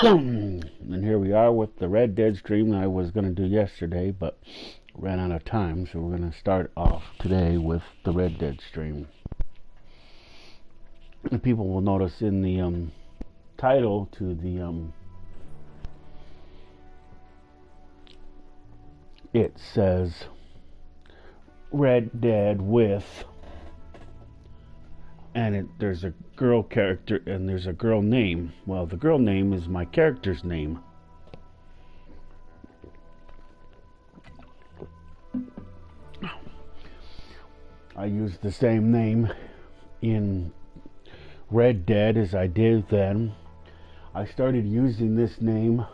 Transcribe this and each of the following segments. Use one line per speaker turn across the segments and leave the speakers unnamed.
And here we are with the Red Dead stream that I was going to do yesterday, but ran out of time, so we're going to start off today with the Red Dead stream. And people will notice in the title to the it says Red Dead with, and there's a girl character and there's a girl name. Well, the girl name is my character's name. I used the same name in Red Dead as I did then. I started using this name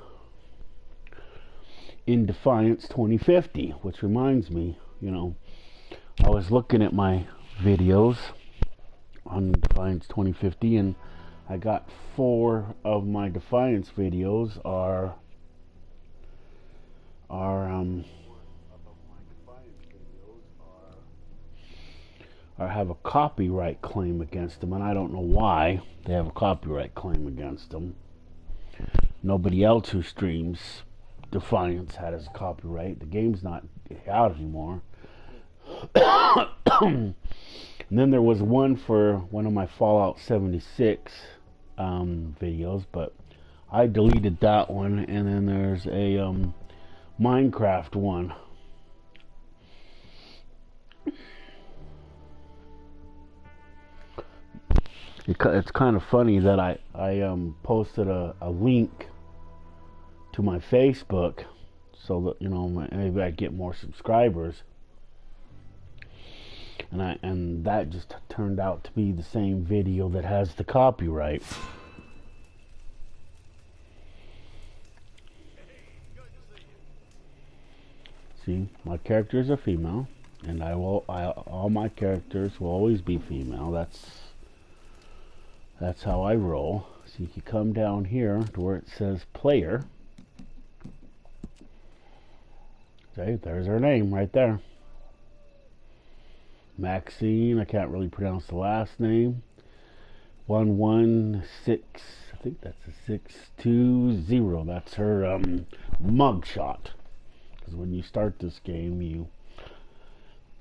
in Defiance 2050, which reminds me, I was looking at my videos on Defiance 2050, and I got 4 of my Defiance videos are have a copyright claim against them, and I don't know why they have a copyright claim against them. Nobody else who streams Defiance has a copyright. The game's not out anymore. And then there was one for one of my Fallout 76 videos, but I deleted that one. And then there's a Minecraft one. It's kind of funny that I posted a link to my Facebook so that maybe I get more subscribers, and that just turned out to be the same video that has the copyright. See, my character is a female, and all my characters will always be female. That's how I roll. So you can come down here to where it says player. Okay, there's her name right there. Maxine, I can't really pronounce the last name. 116, I think that's a 620. That's her mugshot. Because when you start this game, you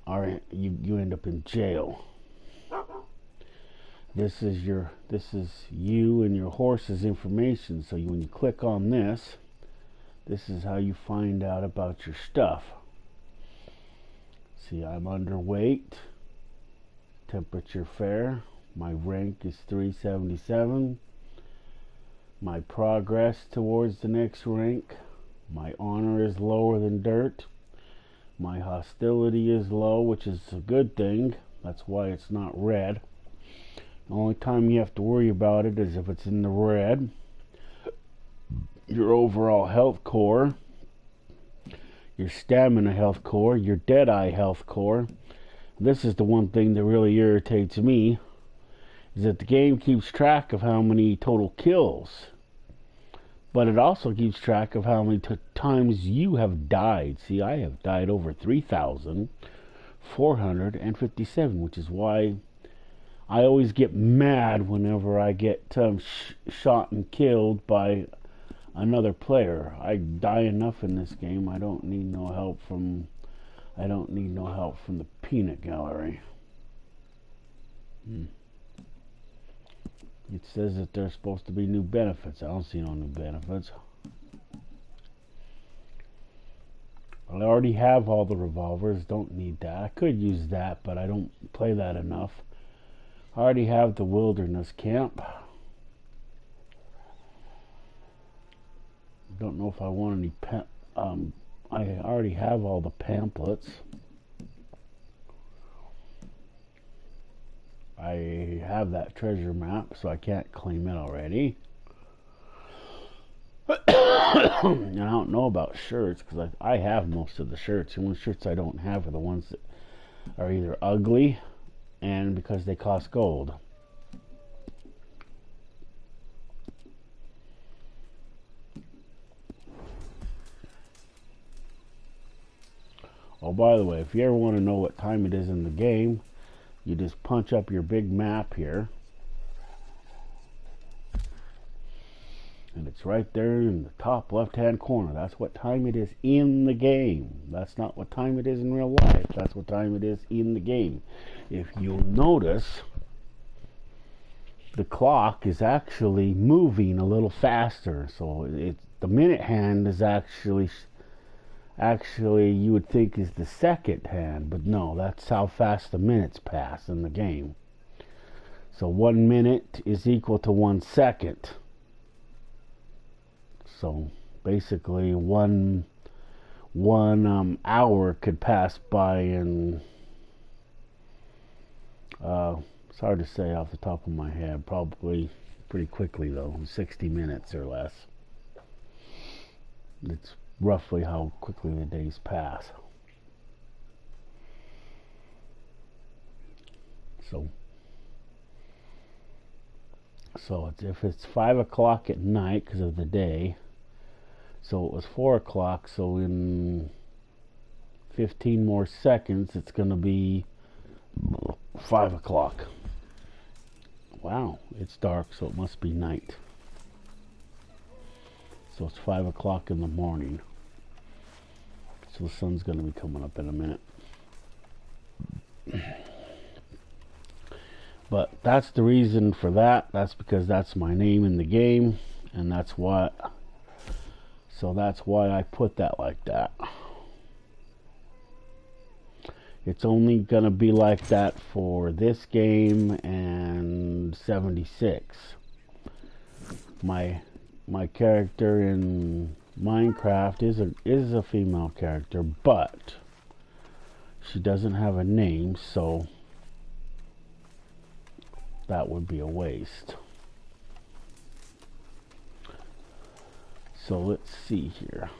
end up in jail. This is you and your horse's information. So when you click on this is how you find out about your stuff. See, I'm underweight. Temperature fair. My rank is 377. My progress towards the next rank. My honor is lower than dirt. My hostility is low, which is a good thing. That's why it's not red. The only time you have to worry about it is if it's in the red. Your overall health core, your stamina health core, your deadeye health core. This is the one thing that really irritates me, is that the game keeps track of how many total kills, but it also keeps track of how many times you have died. See, I have died over 3,457, which is why I always get mad whenever I get shot and killed by another player. I die enough in this game. I don't need no help from the peanut gallery. It says that there's supposed to be new benefits. I don't see no new benefits. I already have all the revolvers. Don't need that. I could use that, but I don't play that enough. I already have the wilderness camp. Don't know if I want any I already have all the pamphlets. I have that treasure map, so I can't claim it already. And I don't know about shirts, because I have most of the shirts. The only shirts I don't have are the ones that are either ugly and because they cost gold. Oh, by the way, if you ever want to know what time it is in the game, you just punch up your big map here. And it's right there in the top left-hand corner. That's what time it is in the game. That's not what time it is in real life. That's what time it is in the game. If you'll notice, the clock is actually moving a little faster. So the minute hand is actually you would think is the second hand, but no, that's how fast the minutes pass in the game. So 1 minute is equal to 1 second. So basically one hour could pass by in it's hard to say off the top of my head, probably pretty quickly though, 60 minutes or less. It's roughly how quickly the days pass. So if it's 5 o'clock at night because of the day, so it was 4 o'clock, so in 15 more seconds it's going to be 5 o'clock. Wow, it's dark, so it must be night. So it's 5 o'clock in the morning. So the sun's going to be coming up in a minute. But that's the reason for that. That's because that's my name in the game, and that's why I put that like that. It's only going to be like that for this game and 76. My character in Minecraft is a female character, but she doesn't have a name, so that would be a waste. So let's see here.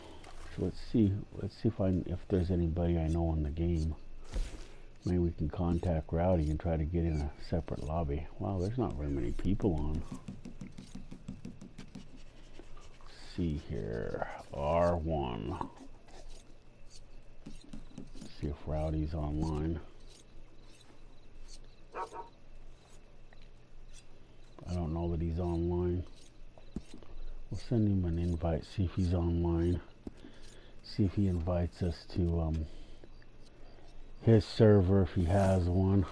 Let's see if there's anybody I know in the game. Maybe we can contact Rowdy and try to get in a separate lobby. Wow, there's not very many people on. Let's see here. R1. Let's see if Rowdy's online. I don't know that he's online. We'll send him an invite, see if he's online. See if he invites us to his server if he has one.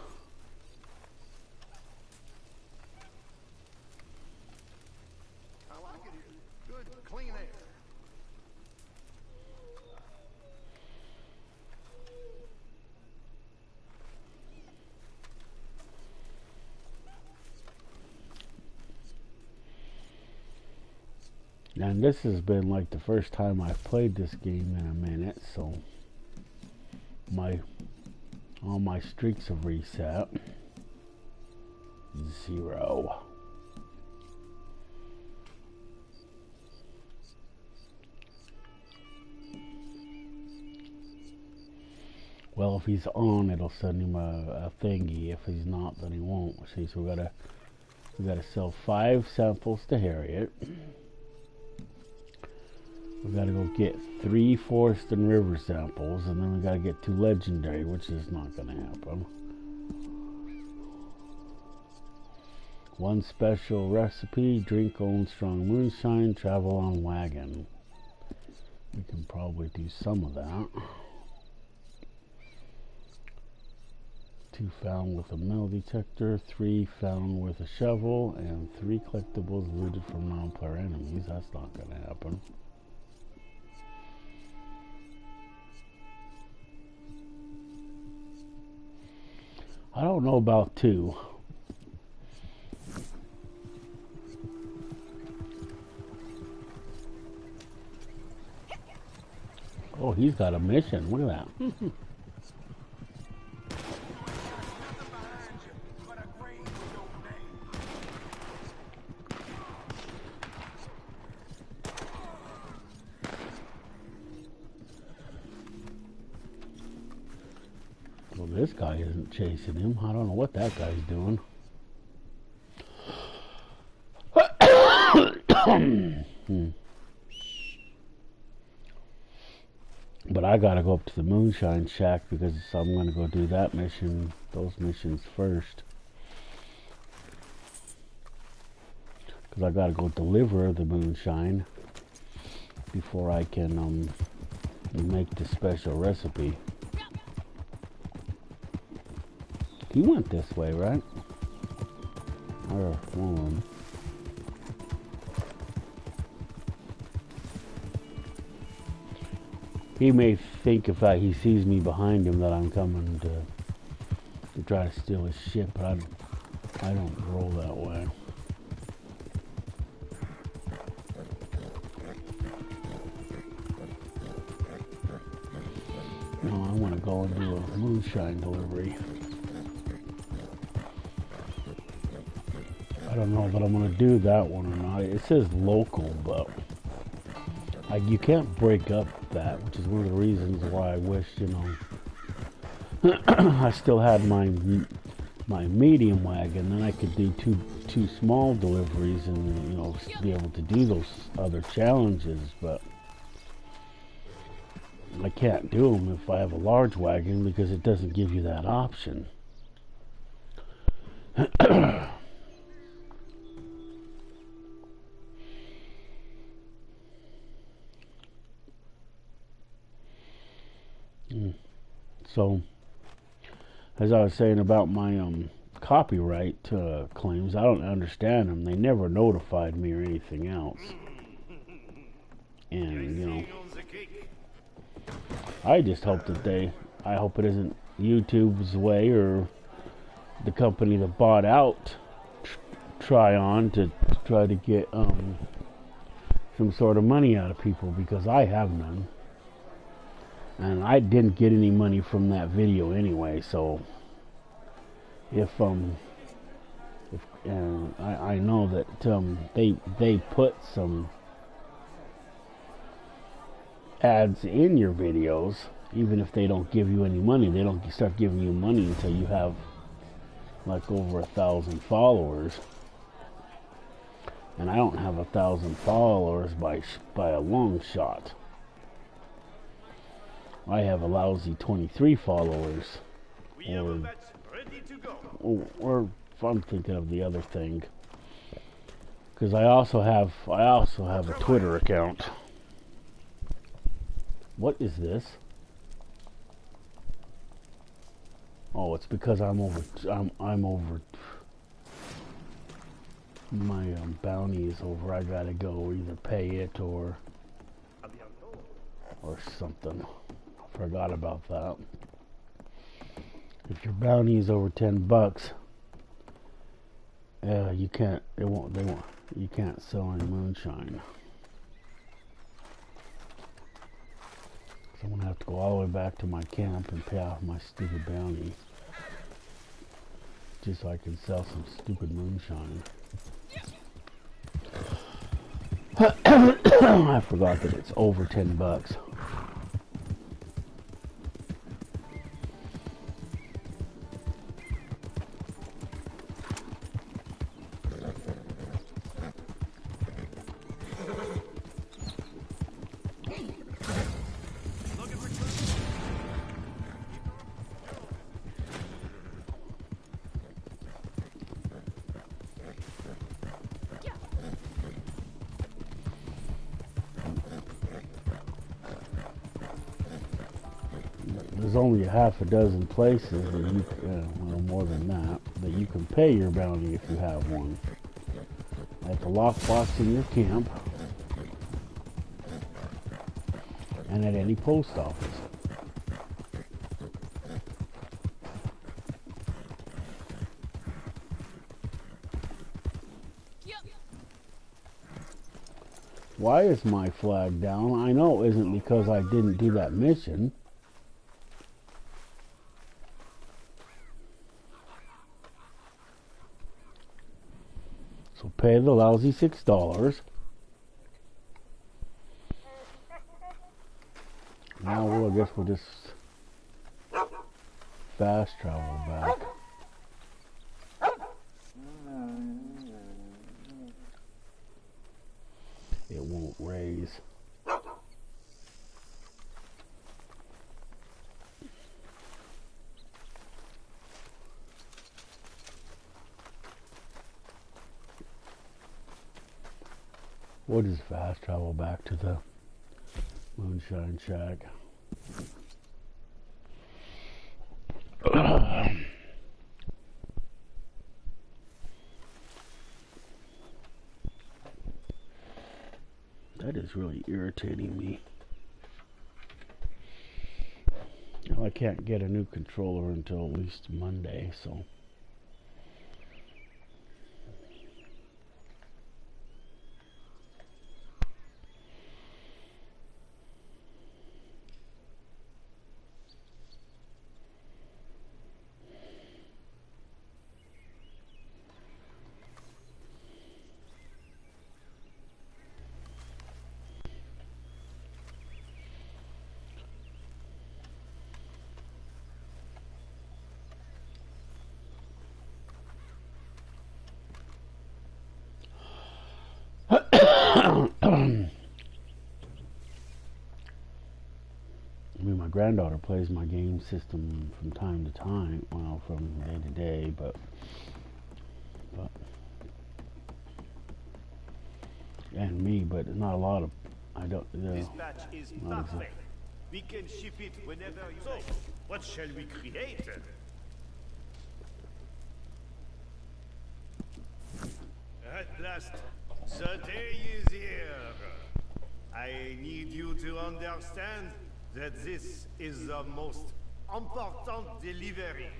I like it here. Good, clean air.
And this has been like the first time I've played this game in a minute, so all my streaks have reset. 0. Well, if he's on, it'll send him a thingy. If he's not, then he won't. See, so we gotta sell 5 samples to Harriet. We gotta go get 3 forest and river samples, and then we gotta get 2 legendary, which is not gonna happen. 1 special recipe, drink own strong moonshine, travel on wagon. We can probably do some of that. 2 found with a metal detector, 3 found with a shovel, and 3 collectibles looted from non-player enemies. That's not gonna happen. I don't know about 2. Oh, he's got a mission. Look at that. Well, this guy isn't chasing him. I don't know what that guy's doing. But I gotta go up to the Moonshine Shack because I'm gonna go do that mission, those missions first. because I gotta go deliver the moonshine before I can make the special recipe. He went this way, right? Or one of them. He may think if he sees me behind him that I'm coming to try to steal his shit, but I don't roll that way. No, I want to go and do a moonshine delivery. I don't know if I'm going to do that one or not. It says local, but you can't break up that, which is one of the reasons why I wish, I still had my medium wagon, then I could do two small deliveries and be able to do those other challenges, but I can't do them if I have a large wagon because it doesn't give you that option. So, as I was saying about my copyright claims, I don't understand them. They never notified me or anything else. And, I just hope that I hope it isn't YouTube's way or the company that bought out Tryon to try to get some sort of money out of people, because I have none. And I didn't get any money from that video anyway, so if I know that they put some ads in your videos, even if they don't give you any money. They don't start giving you money until you have like over 1,000 followers, and I don't have 1,000 followers by a long shot. I have a lousy 23 followers. Or if I'm thinking of the other thing, because I also have a Twitter account. What is this? Oh, it's because I'm over. My bounty is over. I gotta go either pay it or something. Forgot about that. If your bounty is over $10, you can't. You can't sell any moonshine. So I'm gonna have to go all the way back to my camp and pay off my stupid bounty, just so I can sell some stupid moonshine. I forgot that it's over $10. There's only a half a dozen places that you, well, more than that you can pay your bounty if you have one. At the lockbox in your camp, and at any post office. Why is my flag down? I know it isn't because I didn't do that mission. So pay the lousy $6. Now I guess we'll just fast travel back. It won't raise. What is fast travel back to the Moonshine Shack? That is really irritating me. Well, I can't get a new controller until at least Monday, so. I mean, my granddaughter plays my game system from time to time, well, from day to day, but and me, but not a lot of, I don't,
Dispatch is perfect. We can ship it whenever you like. What shall we create? At last, the day is here. I need you to understand that this is the most important delivery.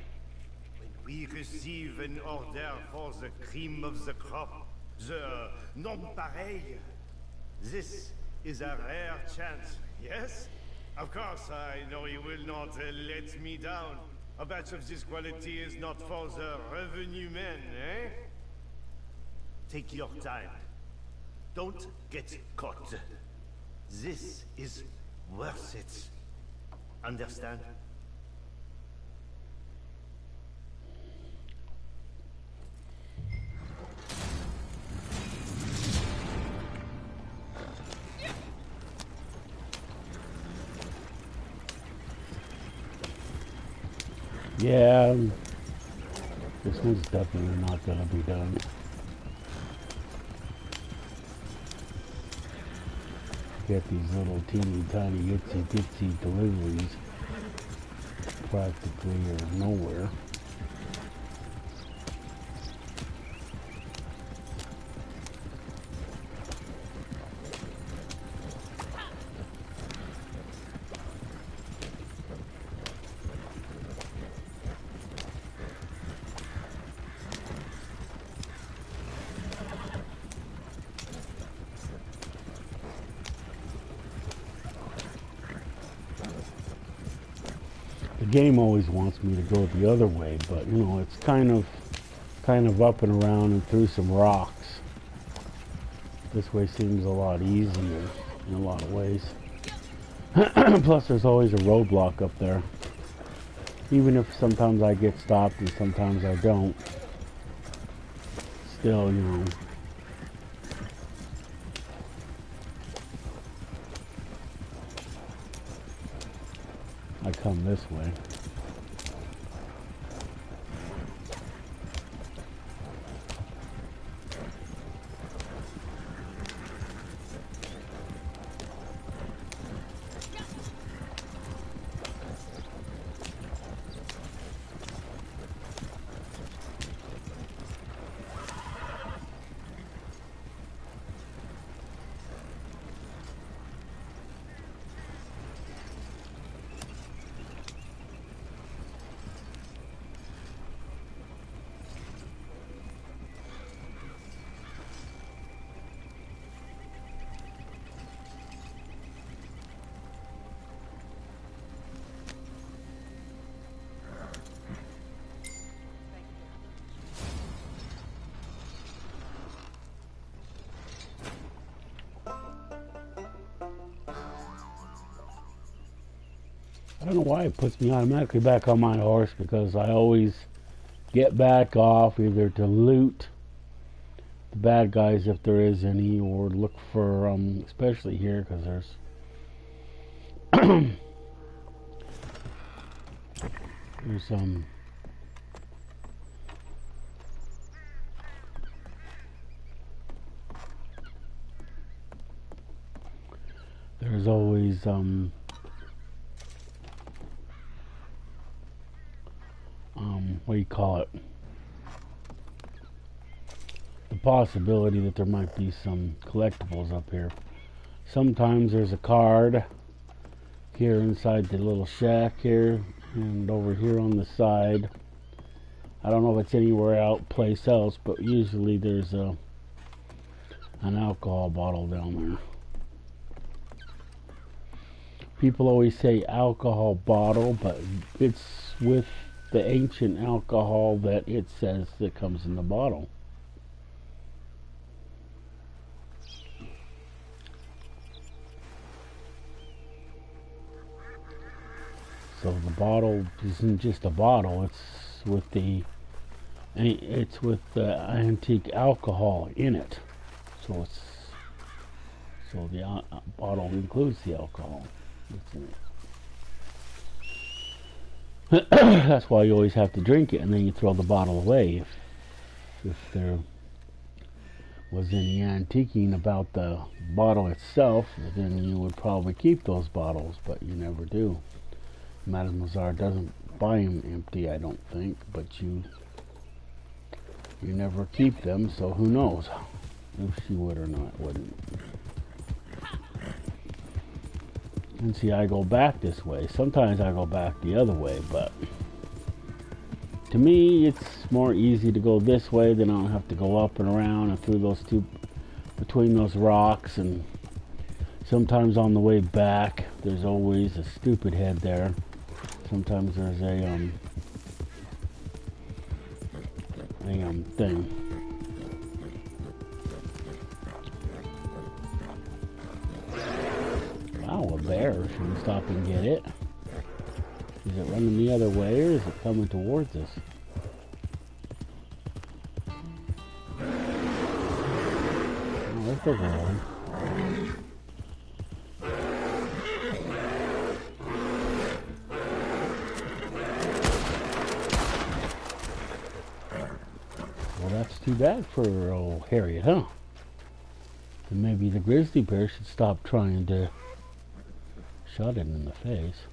When we receive an order for the cream of the crop, the non-pareil, this is a rare chance, yes? Of course, I know you will not let me down. A batch of this quality is not for the revenue men, eh? Take your time. Don't get caught. This is worth it. Understand?
yeah, this one's definitely not gonna be done. Get these little teeny tiny itsy bitsy deliveries practically or nowhere. The game always wants me to go the other way, but you know, it's kind of up and around and through some rocks. This way seems a lot easier in a lot of ways. Plus there's always a roadblock up there. Even if sometimes I get stopped and sometimes I don't. Still, you know. I come this way. I don't know why it puts me automatically back on my horse, because I always get back off either to loot the bad guys if there is any, or look for, especially here, because there's there's there's always what do you call it? The possibility that there might be some collectibles up here. Sometimes there's a card here inside the little shack here, and over here on the side. I don't know if it's anywhere place else, but usually there's an alcohol bottle down there. People always say alcohol bottle, but it's with the ancient alcohol that it says that comes in the bottle. So the bottle isn't just a bottle; it's with the antique alcohol in it. So the bottle includes the alcohol that's in it. That's why you always have to drink it, and then you throw the bottle away. If there was any antiquing about the bottle itself, then you would probably keep those bottles, but you never do. Mademoiselle doesn't buy them empty, I don't think, but you never keep them, so who knows if she would or not wouldn't. And see, I go back this way. Sometimes I go back the other way, but to me, it's more easy to go this way. Then I don't have to go up and around and through those between those rocks. And sometimes on the way back, there's always a stupid head there. Sometimes there's a thing. Wow, a bear. Should we stop and get it? Is it running the other way, or is it coming towards us? Oh, that's a one. Well, that's too bad for old Harriet, huh? Then maybe the grizzly bear should stop trying to shot it in the face.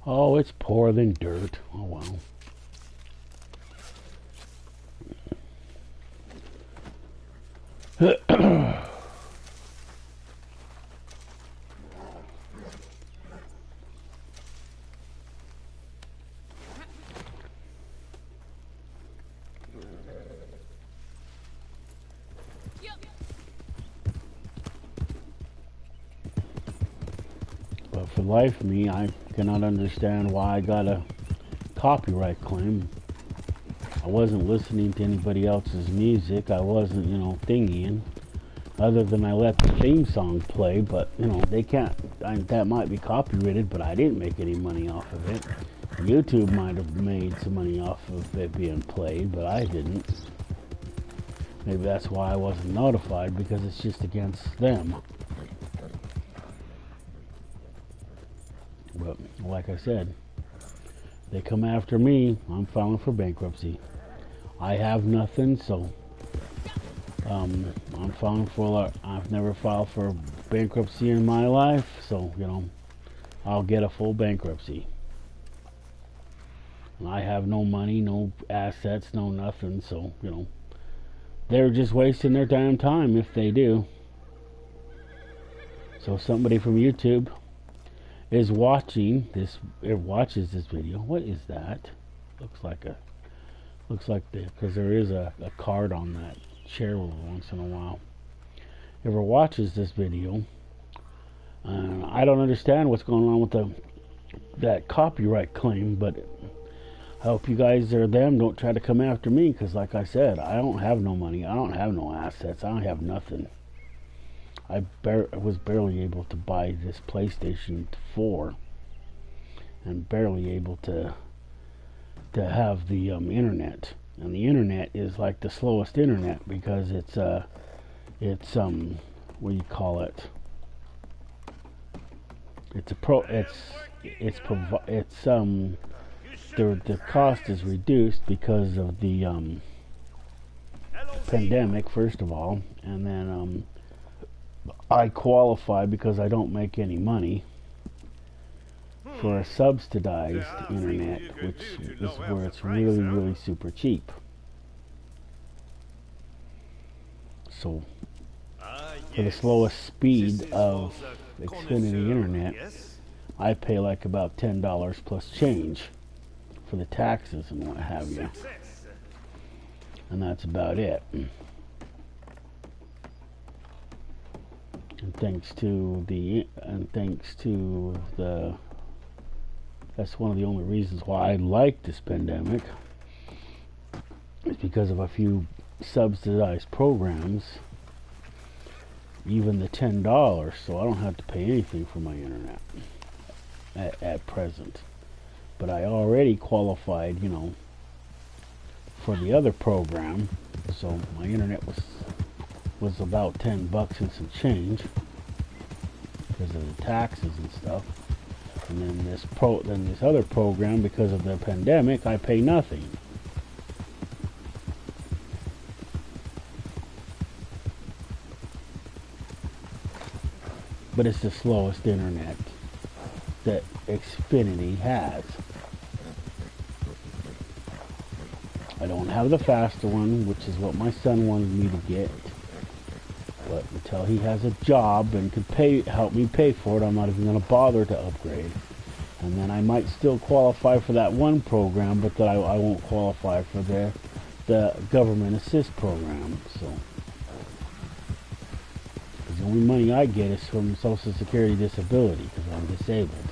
Oh, it's poorer than dirt. Oh, well. But for the life of me, I cannot understand why I got a copyright claim. I wasn't listening to anybody else's music. I wasn't, thingying. Other than I let the theme song play, but, they can't. That might be copyrighted, but I didn't make any money off of it. YouTube might have made some money off of it being played, but I didn't. Maybe that's why I wasn't notified, because it's just against them. But like I said, they come after me, I'm filing for bankruptcy. I have nothing, so I'm filing for. I've never filed for bankruptcy in my life, so I'll get a full bankruptcy. And I have no money, no assets, no nothing, so they're just wasting their damn time if they do. So somebody from YouTube is watching this, watches this video. What is that? Looks like because there is a card on that chair once in a while. Whoever watches this video, I don't understand what's going on with that copyright claim, but I hope you guys or them don't try to come after me, because like I said, I don't have no money, I don't have no assets, I don't have nothing. I was barely able to buy this PlayStation 4, and barely able to have the internet. And the internet is like the slowest internet, because it's what do you call it? the cost is reduced because of the pandemic, first of all, and then I qualify because I don't make any money for a subsidized internet, which is where it's really, really super cheap. So for the slowest speed of Xfinity internet, I pay like about $10 plus change for the taxes and what have you, and that's about it. And thanks to the that's one of the only reasons why I like this pandemic, is because of a few subsidized programs, even the $10, so I don't have to pay anything for my internet at present. But I already qualified, for the other program, so my internet was about $10 and some change because of the taxes and stuff. And then this other program, because of the pandemic, I pay nothing. But it's the slowest internet that Xfinity has. I don't have the faster one, which is what my son wanted me to get. But until he has a job and can help me pay for it, I'm not even going to bother to upgrade. And then I might still qualify for that one program, but that I won't qualify for the government assist program. So, because the only money I get is from Social Security disability, because I'm disabled.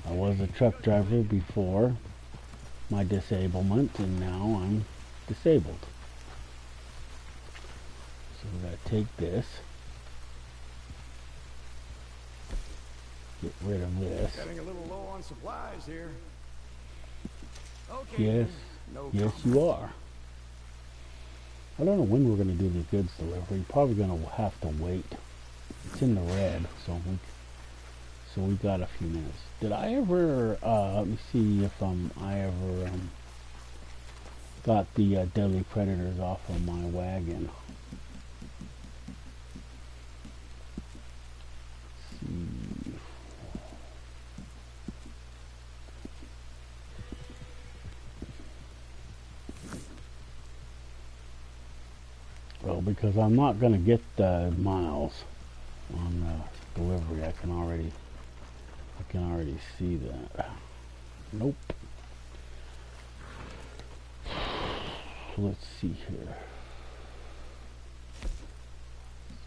I was a truck driver before my disablement, and now I'm disabled. So we're going to take this, get rid of this.
Getting a little low on supplies here.
Okay. Yes, yes you are. I don't know when we're going to do the goods delivery. Probably going to have to wait. It's in the red, so we got a few minutes. Did I ever, let me see if I ever got the deadly predators off of my wagon. Let's see. Well, because I'm not going to get the miles on the delivery, I can already see that. Nope. Let's see here.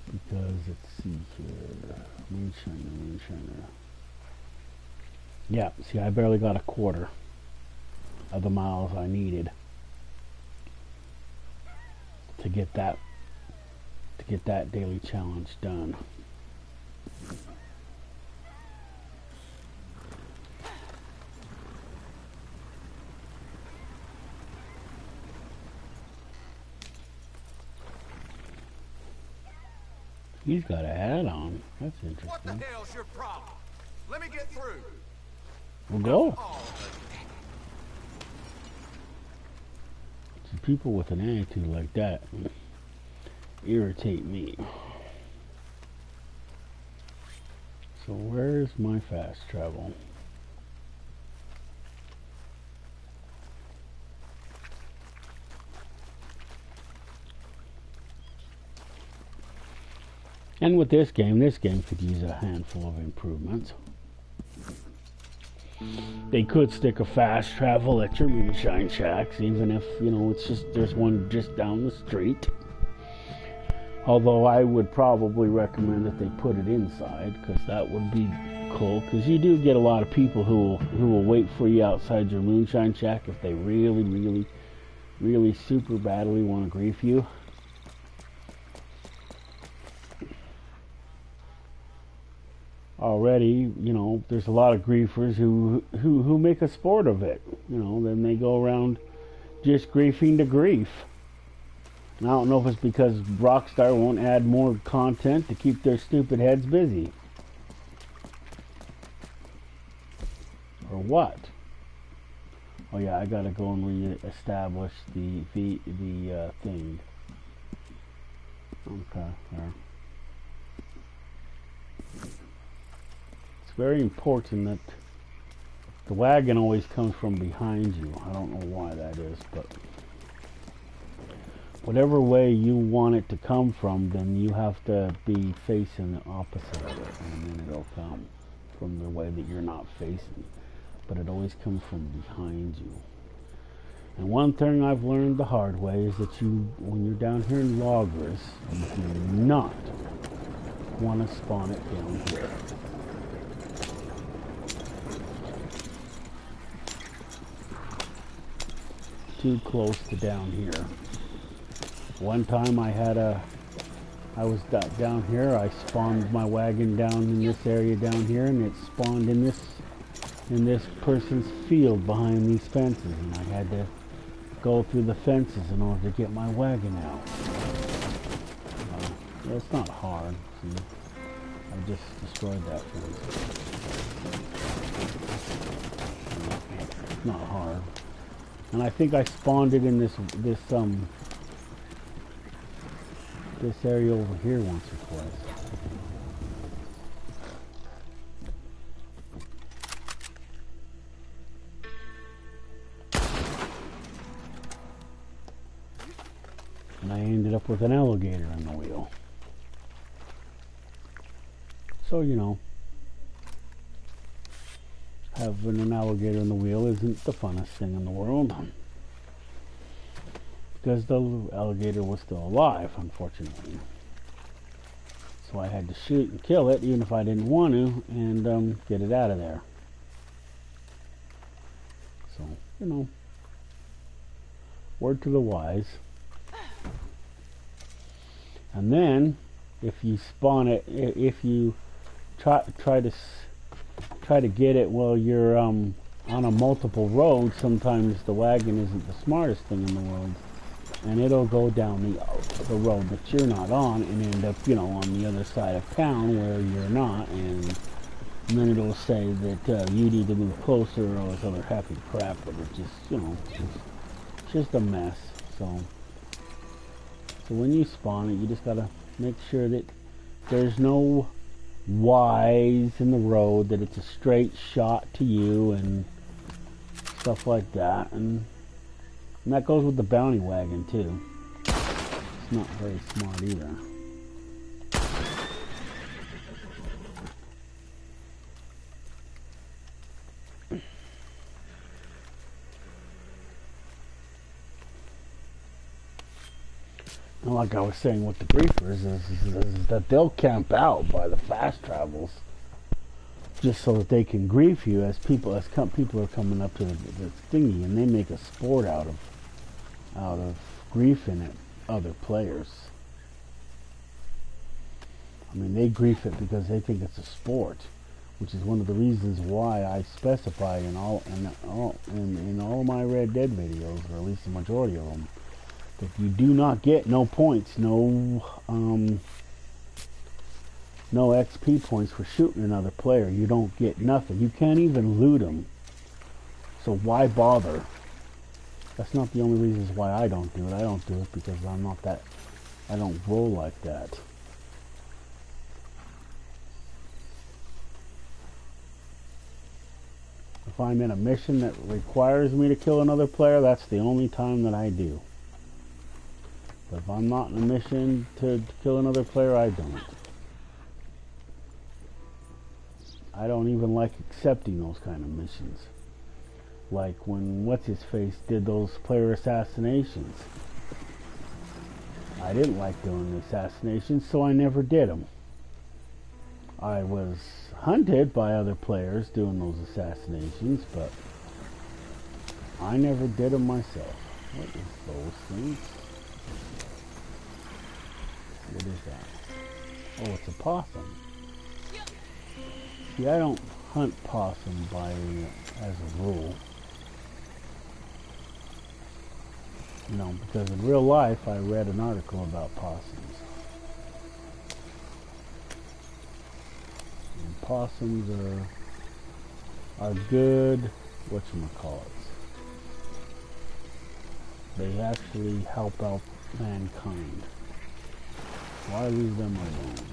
Because let's see here. Moonshiner. Yeah, see, I barely got a quarter of the miles I needed to get that daily challenge done. He's got a hat on. That's interesting.
What the hell's your problem? Let me get through.
We'll go. See, people with an attitude like that irritate me. So where's my fast travel? And with this game could use a handful of improvements. They could stick a fast travel at your Moonshine Shacks, even if, it's just, there's one just down the street. Although I would probably recommend that they put it inside, because that would be cool. Because you do get a lot of people who will wait for you outside your Moonshine Shack if they really, really, really super badly want to grief you. Already, there's a lot of griefers who make a sport of it. Then they go around just griefing to grief. And I don't know if it's because Rockstar won't add more content to keep their stupid heads busy. what? Oh yeah, I gotta go and re-establish the thing. Okay, there. It's very important that the wagon always comes from behind you. I don't know why that is, but whatever way you want it to come from, then you have to be facing the opposite of it, and then it'll come from the way that you're not facing. But it always comes from behind you. And one thing I've learned the hard way is that when you're down here in Logris, you do not want to spawn it down here. Too close to down here. One time I was down here, I spawned my wagon down in this area down here, and it spawned in this person's field behind these fences, and I had to go through the fences in order to get my wagon out. It's not hard, see? I just destroyed that fence. It's not hard. And I think I spawned it in this area over here once or twice. And I ended up with an alligator on the wheel. So, you know, having an alligator in the wheel isn't the funnest thing in the world. Because the alligator was still alive, unfortunately. So I had to shoot and kill it, even if I didn't want to, and get it out of there. So, you know, word to the wise. And then, if you spawn it, if you try to get it while you're on a multiple road, sometimes the wagon isn't the smartest thing in the world, and it'll go down the road that you're not on and end up, you know, on the other side of town where you're not, and then it'll say that you need to move closer or all this other happy crap, but it's just, you know, it's just a mess. So when you spawn it, you just gotta make sure that there's no Y's in the road, that it's a straight shot to you and stuff like that, and that goes with the bounty wagon too. It's not very smart either. And like I was saying with the griefers, is that they'll camp out by the fast travels just so that they can grief you as people are coming up to the thingy, and they make a sport out of griefing at other players. I mean, they grief it because they think it's a sport, which is one of the reasons why I specify in all my Red Dead videos, or at least the majority of them, that you do not get no points, no XP points for shooting another player. You don't get nothing. You can't even loot them. So why bother? That's not the only reasons why I don't do it. I don't do it because I don't roll like that. If I'm in a mission that requires me to kill another player, that's the only time that I do. But if I'm not in a mission to kill another player, I don't. I don't even like accepting those kind of missions. Like when What's-His-Face did those player assassinations. I didn't like doing the assassinations, so I never did them. I was hunted by other players doing those assassinations, but I never did them myself. What is those things? What is that? Oh, it's a possum. See, I don't hunt possum as a rule. You know, because in real life I read an article about possums. And possums are good, whatchamacallits. They actually help out mankind. Why leave them alone?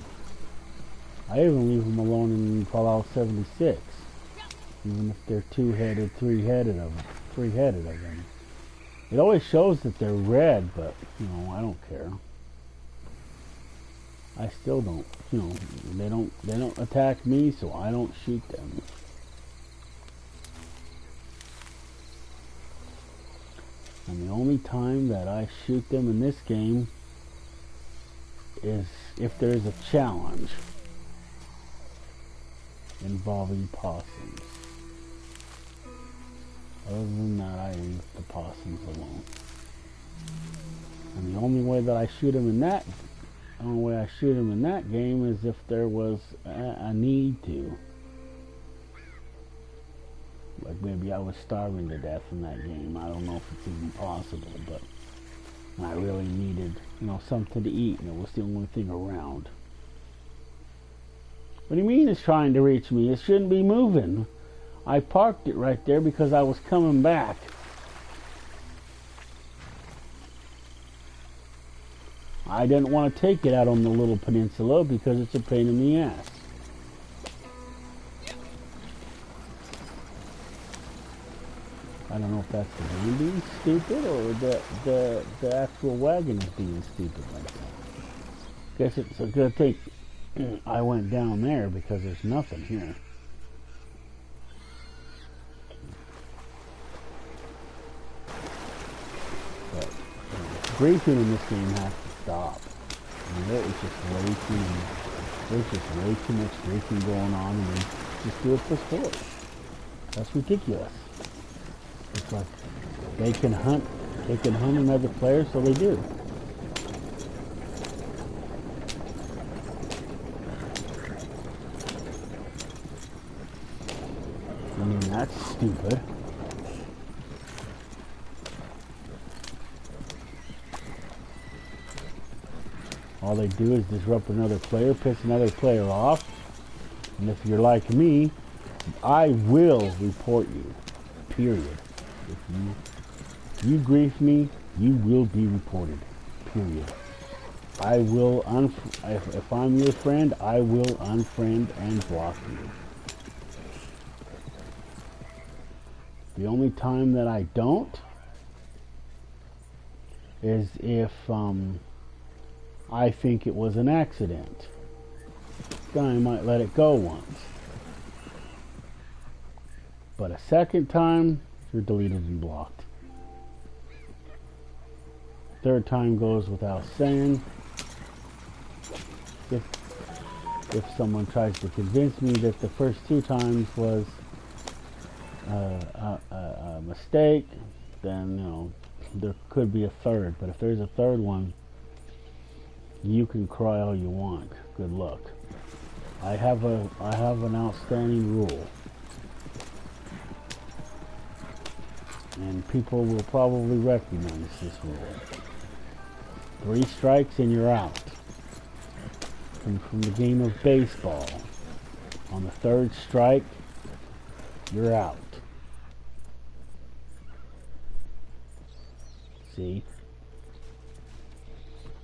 I even leave them alone in Fallout 76. Even if they're two-headed, three-headed of them. It always shows that they're red, but, you know, I don't care. I still don't, you know, they don't attack me, so I don't shoot them. And the only time that I shoot them in this game is if there's a challenge involving possums. Other than that, I leave the possums alone. And the only way that I shoot them in that, game is if there was a need to. Like maybe I was starving to death in that game. I don't know if it's even possible, but I really needed, you know, something to eat, and it was the only thing around. What do you mean it's trying to reach me? It shouldn't be moving. I parked it right there because I was coming back. I didn't want to take it out on the little peninsula because it's a pain in the ass. I don't know if that's the game being stupid or the actual wagon is being stupid like that. Guess it's a good thing I went down there because there's nothing here. But griefing in this game has to stop. I mean, there's just way too much griefing going on, and they just do it for sport. That's ridiculous. It's like they can hunt another player, so they do. I mean, that's stupid. All they do is disrupt another player, piss another player off, and if you're like me, I will report you. Period. If you grief me, you will be reported. Period. I will if I'm your friend, I will unfriend and block you. The only time that I don't is if I think it was an accident. Then I might let it go once. But a second time, you're deleted and blocked. Third time goes without saying. If someone tries to convince me that the first two times was a mistake, then, you know, there could be a third. But if there's a third one, you can cry all you want. Good luck. I have an outstanding rule. And people will probably recognize this rule. 3 strikes and you're out. From the game of baseball. On the 3rd strike, you're out. See?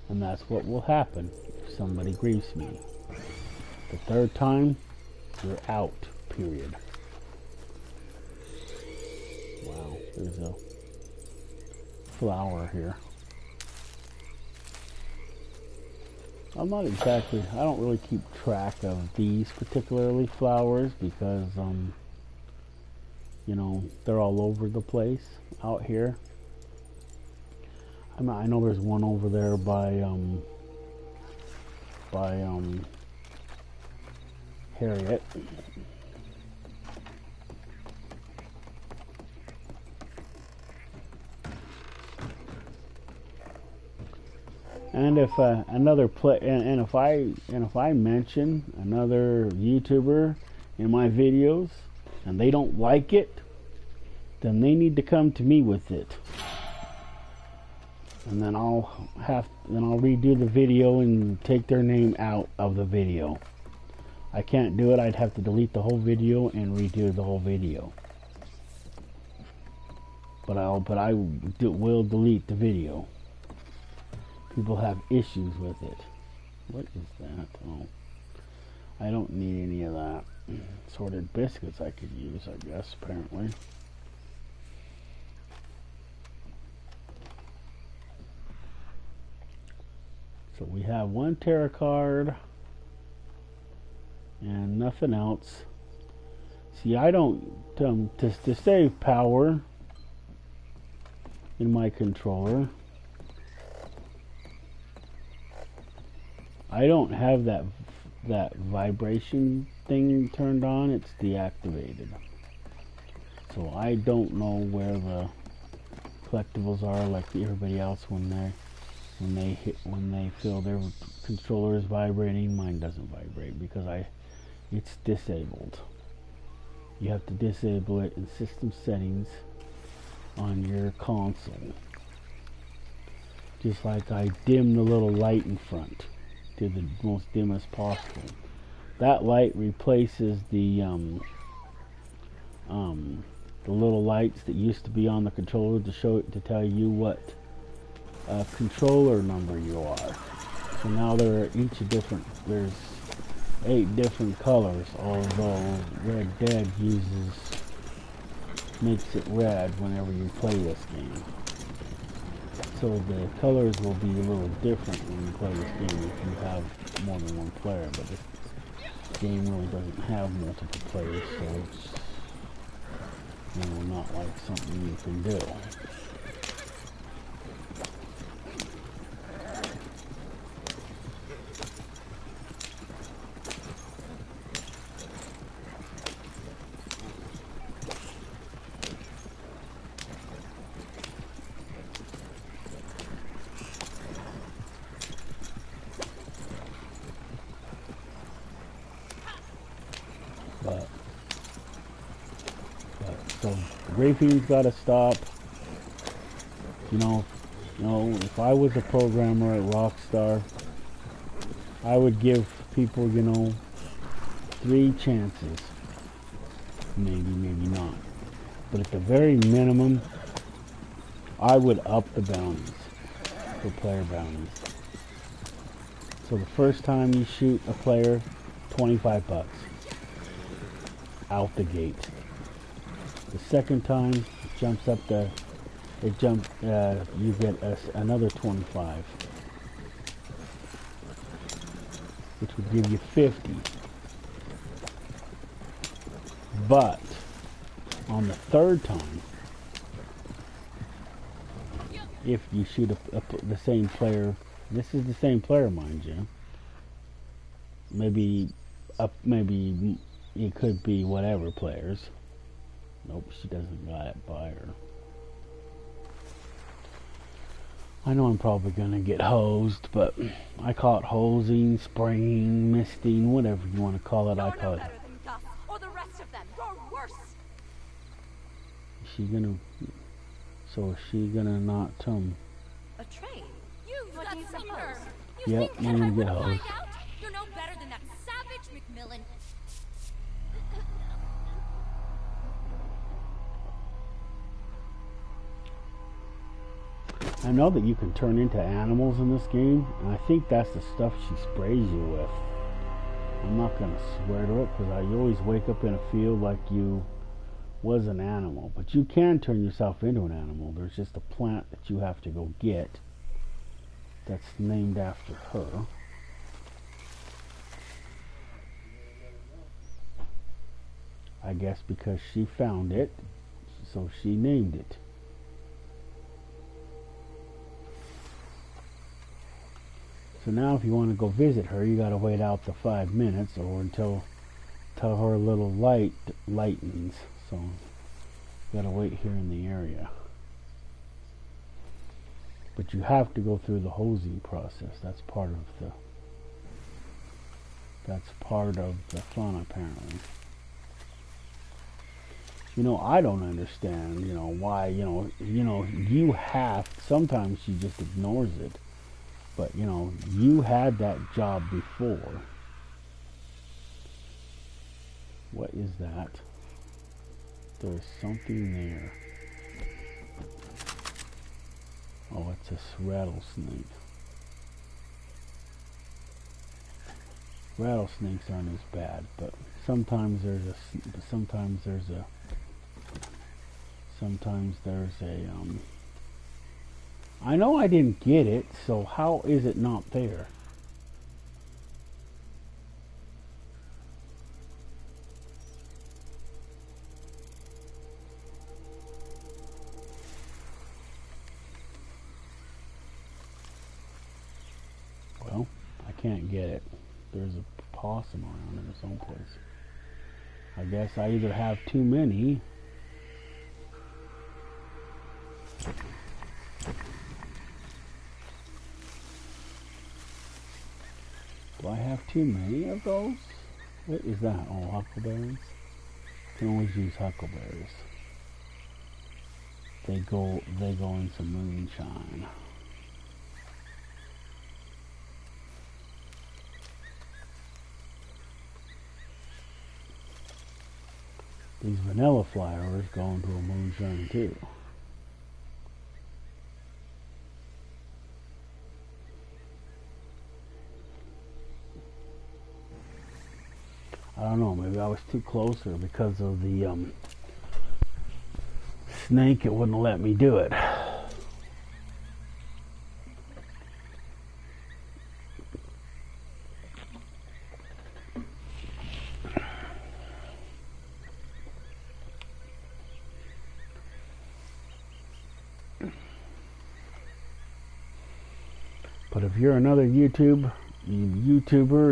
And that's what will happen if somebody griefs me. The 3rd time, you're out. Period. Wow, there's a flower here. I don't really keep track of these particularly flowers because, you know, they're all over the place out here. I know there's one over there by Harriet. And if if I mention another YouTuber in my videos and they don't like it, then they need to come to me with it. And then I'll redo the video and take their name out of the video. I can't do it. I'd have to delete the whole video and redo the whole video. But I will delete the video. People have issues with it. What is that? Oh, I don't need any of that. Sorted biscuits I could use, I guess, apparently. So we have one tarot card and nothing else. See, I don't to save power in my controller. I don't have that vibration thing turned on. It's deactivated. So I don't know where the collectibles are like everybody else when they feel their controller is vibrating. Mine doesn't vibrate because it's disabled. You have to disable it in system settings on your console. Just like I dim the little light in front to the most dim as possible. That light replaces the little lights that used to be on the controller to tell you what controller number you are. So now there are there's 8 different colors, although Red Dead makes it red whenever you play this game. So the colors will be a little different when you play this game if you have more than one player, but this game really doesn't have multiple players, so it's not like something you can do. So raping's got to stop. If I was a programmer at Rockstar, I would give people, 3 chances. Maybe not. But at the very minimum, I would up the bounties for player bounties. So the first time you shoot a player, $25 out the gate. The second time, it jumps up you get another 25, which would give you 50. But on the third time, if you shoot the same player, this is the same player, mind you. Maybe it could be whatever players. Nope, she doesn't got it by her. I know I'm probably gonna get hosed, but I call it hosing, spraying, misting, whatever you want to call it. I call it.
Or the rest of them. You're worse.
Is she gonna? So is she gonna not
A train? You've got some nerve.
Yep, I'm gonna get hosed.
You're no better than that savage McMillan.
I know that you can turn into animals in this game, and I think that's the stuff she sprays you with. I'm not going to swear to it, because you always wake up in a field like you was an animal. But you can turn yourself into an animal. There's just a plant that you have to go get that's named after her. I guess because she found it, so she named it. So now if you want to go visit her, you got to wait out the 5 minutes or until her little light lightens. So you got to wait here in the area. But you have to go through the hosing process. That's part of the fun, apparently. I don't understand, why, you have, sometimes she just ignores it. But, you had that job before. What is that? There's something there. Oh, it's a rattlesnake. Rattlesnakes aren't as bad, but sometimes there's a I know I didn't get it, so how is it not there? Well, I can't get it. There's a possum around here someplace. I guess I either have too many. Do I have too many of those? What is that? Oh, huckleberries? Can always use huckleberries. They go in some moonshine. These vanilla flowers go into a moonshine too. I don't know, maybe I was too close, or because of the snake, it wouldn't let me do it. But if you're another YouTuber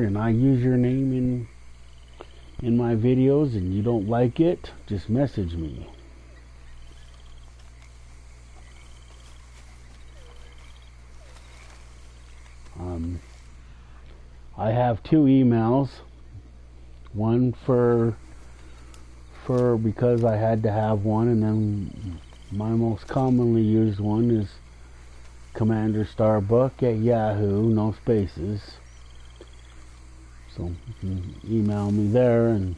and I use your name in my videos and you don't like it, just message me. I have 2 emails. One for because I had to have one, and then my most commonly used one is Commander Starbuck at Yahoo, no spaces. So you can email me there and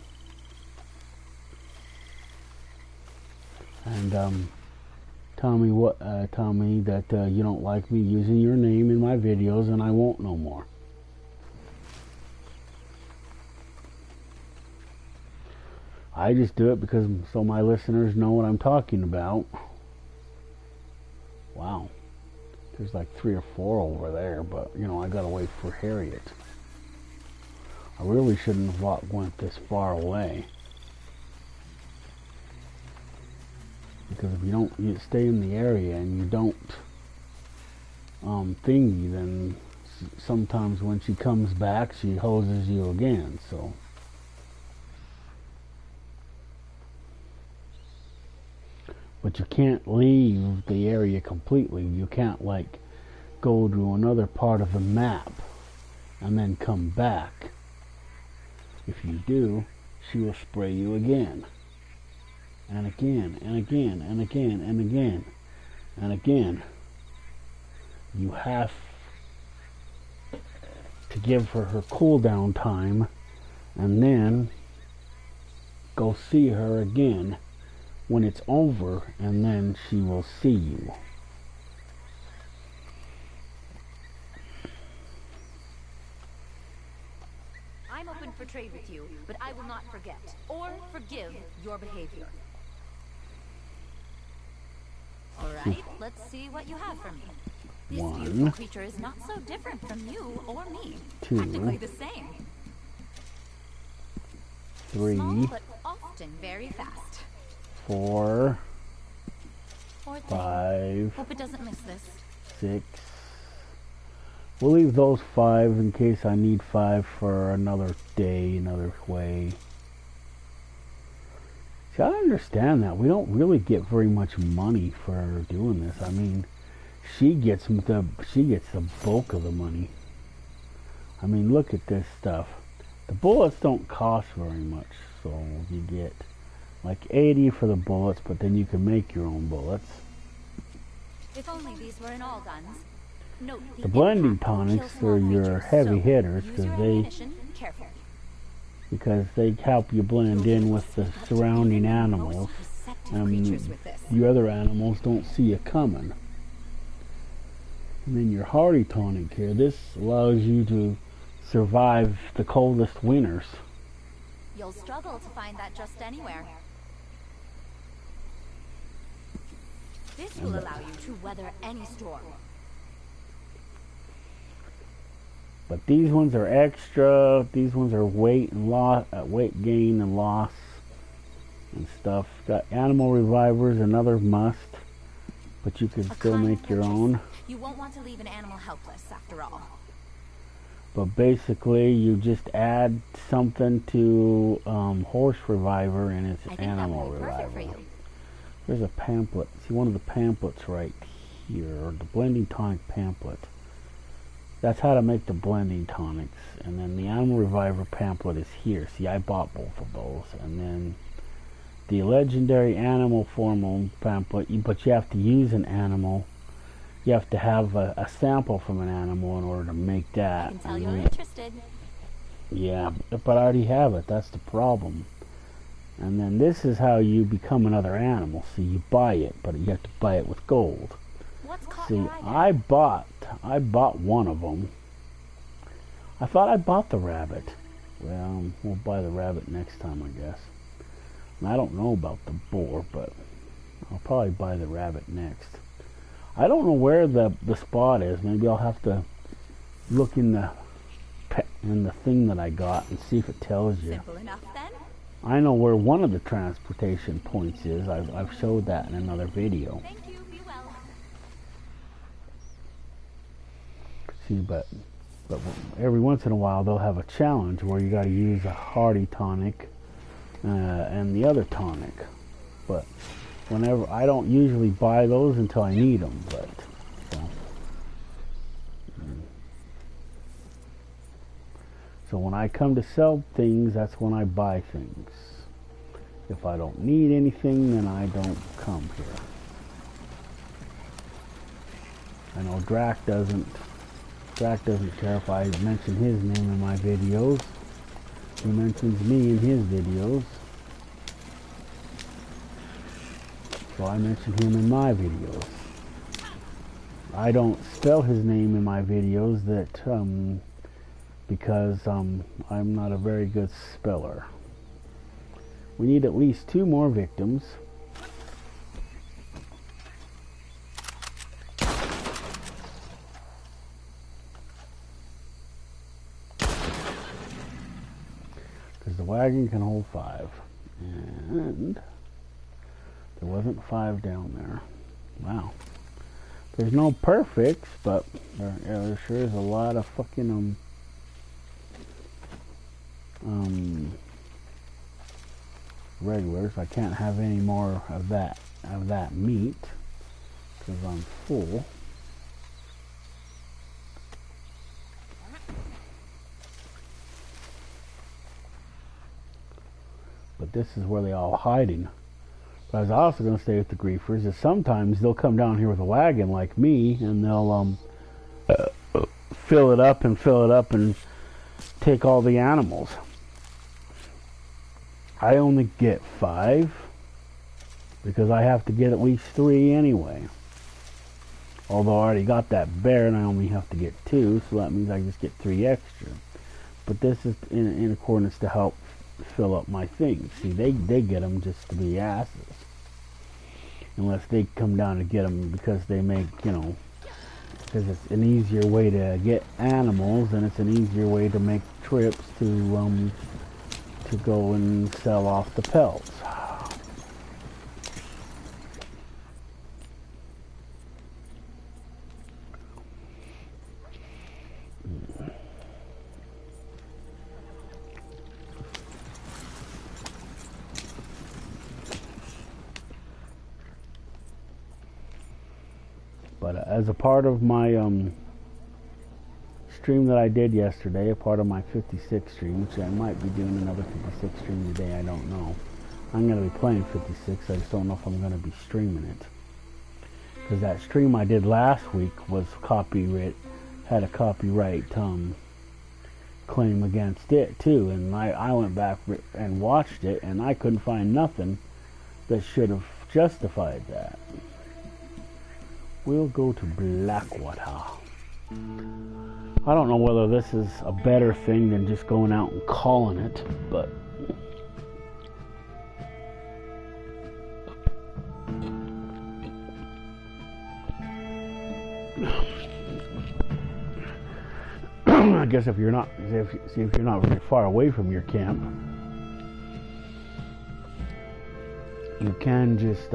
tell me that you don't like me using your name in my videos, and I won't no more. I just do it because so my listeners know what I'm talking about. Wow. There's like 3 or 4 over there, but you know, I gotta wait for Harriet. I really shouldn't have went this far away. Because if you stay in the area and you don't thingy, then sometimes when she comes back, she hoses you again, so. But you can't leave the area completely. You can't like go to another part of the map and then come back. If you do, she will spray you again. And again, and again, and again, and again, and again. You have to give her cooldown time and then go see her again when it's over, and then she will see you.
I'm open for trade with you, but I will not forget or forgive your behavior. Alright, let's see what you have for me. This beautiful creature is not so different from you or me.
2,
practically the same.
3,
small, but often very fast.
4, 5,
hope it doesn't miss this.
6. We'll leave those 5 in case I need 5 for another day, another way. See, I understand that. We don't really get very much money for doing this. I mean, she gets the bulk of the money. I mean, look at this stuff. The bullets don't cost very much, so you get like 80 for the bullets, but then you can make your own bullets.
If only these were in all guns. Note
the blending tonics are your heavy hitters because because they help you blend in with the surrounding animals, and your other animals don't see you coming. And then your Hardy Tonic here, this allows you to survive the coldest winters.
You'll struggle to find that just anywhere. This will allow you to weather any storm.
But these ones are extra. These ones are weight and loss, weight gain and loss and stuff. Got animal revivers, another must, but you can still make your own.
You won't want to leave an animal helpless, after all.
But basically, you just add something to horse reviver, and it's animal reviver. There's a pamphlet. See one of the pamphlets right here, the blending tonic pamphlet. That's how to make the blending tonics. And then the animal reviver pamphlet is here. See, I bought both of those. And then the legendary animal formula pamphlet, but you have to use an animal. You have to have a sample from an animal in order to make that.
I can tell you're interested.
Yeah, but I already have it. That's the problem. And then this is how you become another animal. See, you buy it, but you have to buy it with gold.
What's caught
See,
your eye?
I bought one of them. I thought I bought the rabbit. Well, we'll buy the rabbit next time, I guess. And I don't know about the boar, but I'll probably buy the rabbit next. I don't know where the spot is. Maybe I'll have to look in the thing that I got and see if it tells you.
Simple enough then.
I know where one of the transportation points is. I've showed that in another video.
Thank you. Be well.
See, but every once in a while they'll have a challenge where you got to use a Hardy Tonic and the other tonic. But whenever I don't usually buy those until I need them. But so when I come to sell things, that's when I buy things. If I don't need anything, then I don't come here. I know Drac doesn't care if I mention his name in my videos. He mentions me in his videos. So I mention him in my videos. I don't spell his name in my videos because I'm not a very good speller. We need at least 2 more victims. Because the wagon can hold 5. And there wasn't 5 down there. Wow. There's no perfects, but there sure is a lot of fucking regulars. I can't have any more of that meat because I'm full. But this is where they all hiding. But I was also going to say with the griefers is sometimes they'll come down here with a wagon like me, and they'll fill it up and take all the animals. I only get 5 because I have to get at least 3 anyway. Although I already got that bear and I only have to get 2, so that means I just get 3 extra. But this is in accordance to help fill up my things. See, they get them just to be asses. Unless they come down to get them because they make, because it's an easier way to get animals and it's an easier way to make trips to go and sell off the pelts. But as a part of my stream that I did yesterday, a part of my 56 stream, which I might be doing another 56 stream today, I don't know. I'm going to be playing 56, I just don't know if I'm going to be streaming it. Because that stream I did last week was had a copyright claim against it too, and I went back and watched it, and I couldn't find nothing that should have justified that. We'll go to Blackwater. I don't know whether this is a better thing than just going out and calling it, but I guess if you're not very far away from your camp, you can just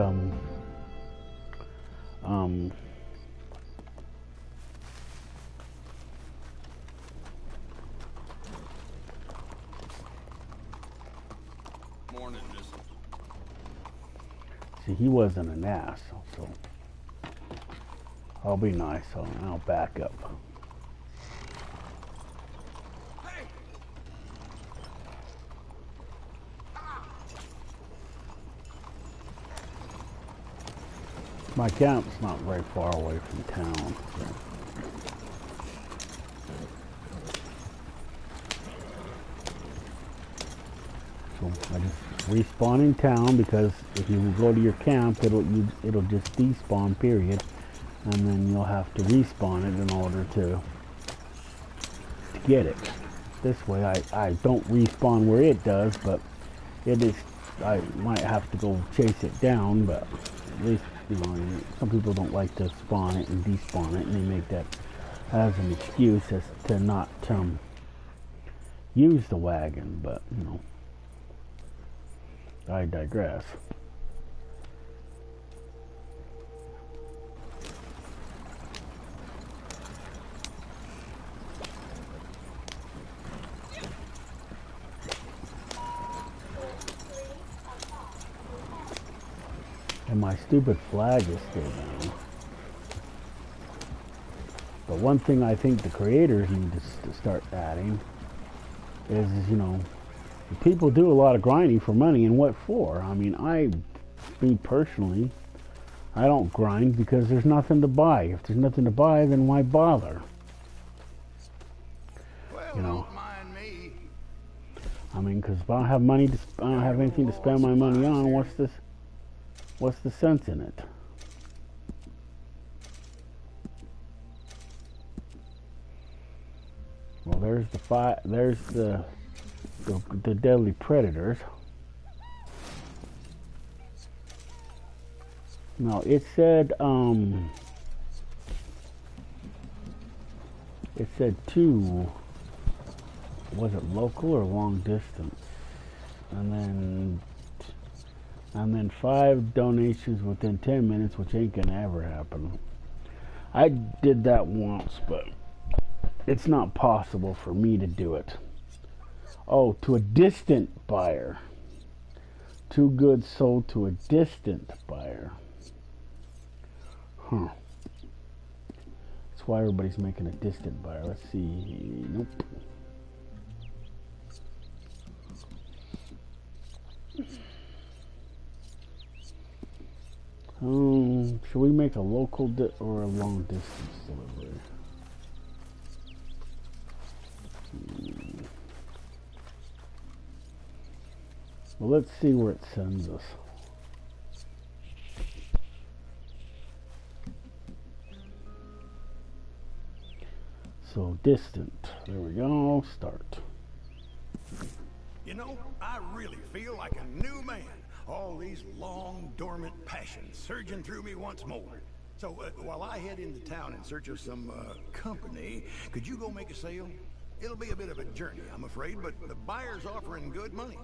Morning, miss.
see, he wasn't an ass, so I'll be nice. I'll back up. My camp's not very far away from town. So I just respawn in town, because if you go to your camp, it'll just despawn, period, and then you'll have to respawn it in order to get it. This way, I don't respawn where it does, but it is. I might have to go chase it down, but at least, you know, some people don't like to spawn it and despawn it, and they make that as an excuse as to not use the wagon. But you know, I digress. And my stupid flag is still down. But one thing I think the creators need to start adding is, you know, people do a lot of grinding for money, and what for? I mean, me personally, I don't grind because there's nothing to buy. If there's nothing to buy, then why bother?
Well,
You know.
don't mind me.
I mean, because if I don't have money I don't have anything to spend my money on, what's the sense in it? Well, there's the deadly predators. No, it said 2. Was it local or long distance? And then 5 donations within 10 minutes, which ain't gonna ever happen. I did that once, but it's not possible for me to do it. Oh, to a distant buyer. Too good sold to a distant buyer. Huh. That's why everybody's making a distant buyer. Let's see. Nope. Should we make a local or a long distance delivery? Well, let's see where it sends us. So distant. There we go. Start.
You know, I really feel like a new man. All these long, dormant passions surging through me once more. So, while I head into town in search of some, company, could you go make a sale? It'll be a bit of a journey, I'm afraid, but the buyer's offering good money.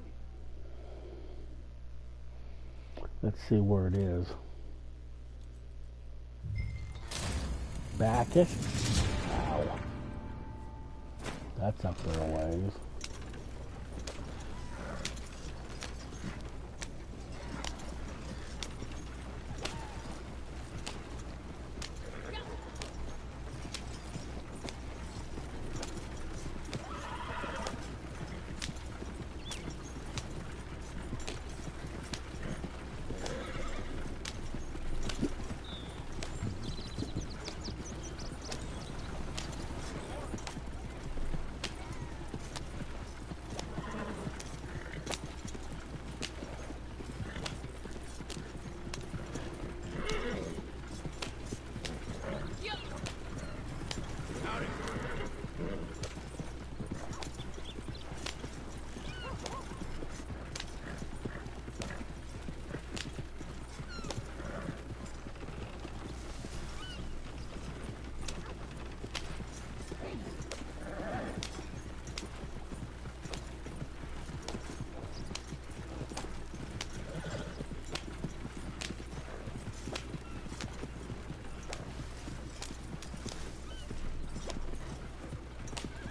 Let's see where it is. Bacchus? Ow. That's up there a ways.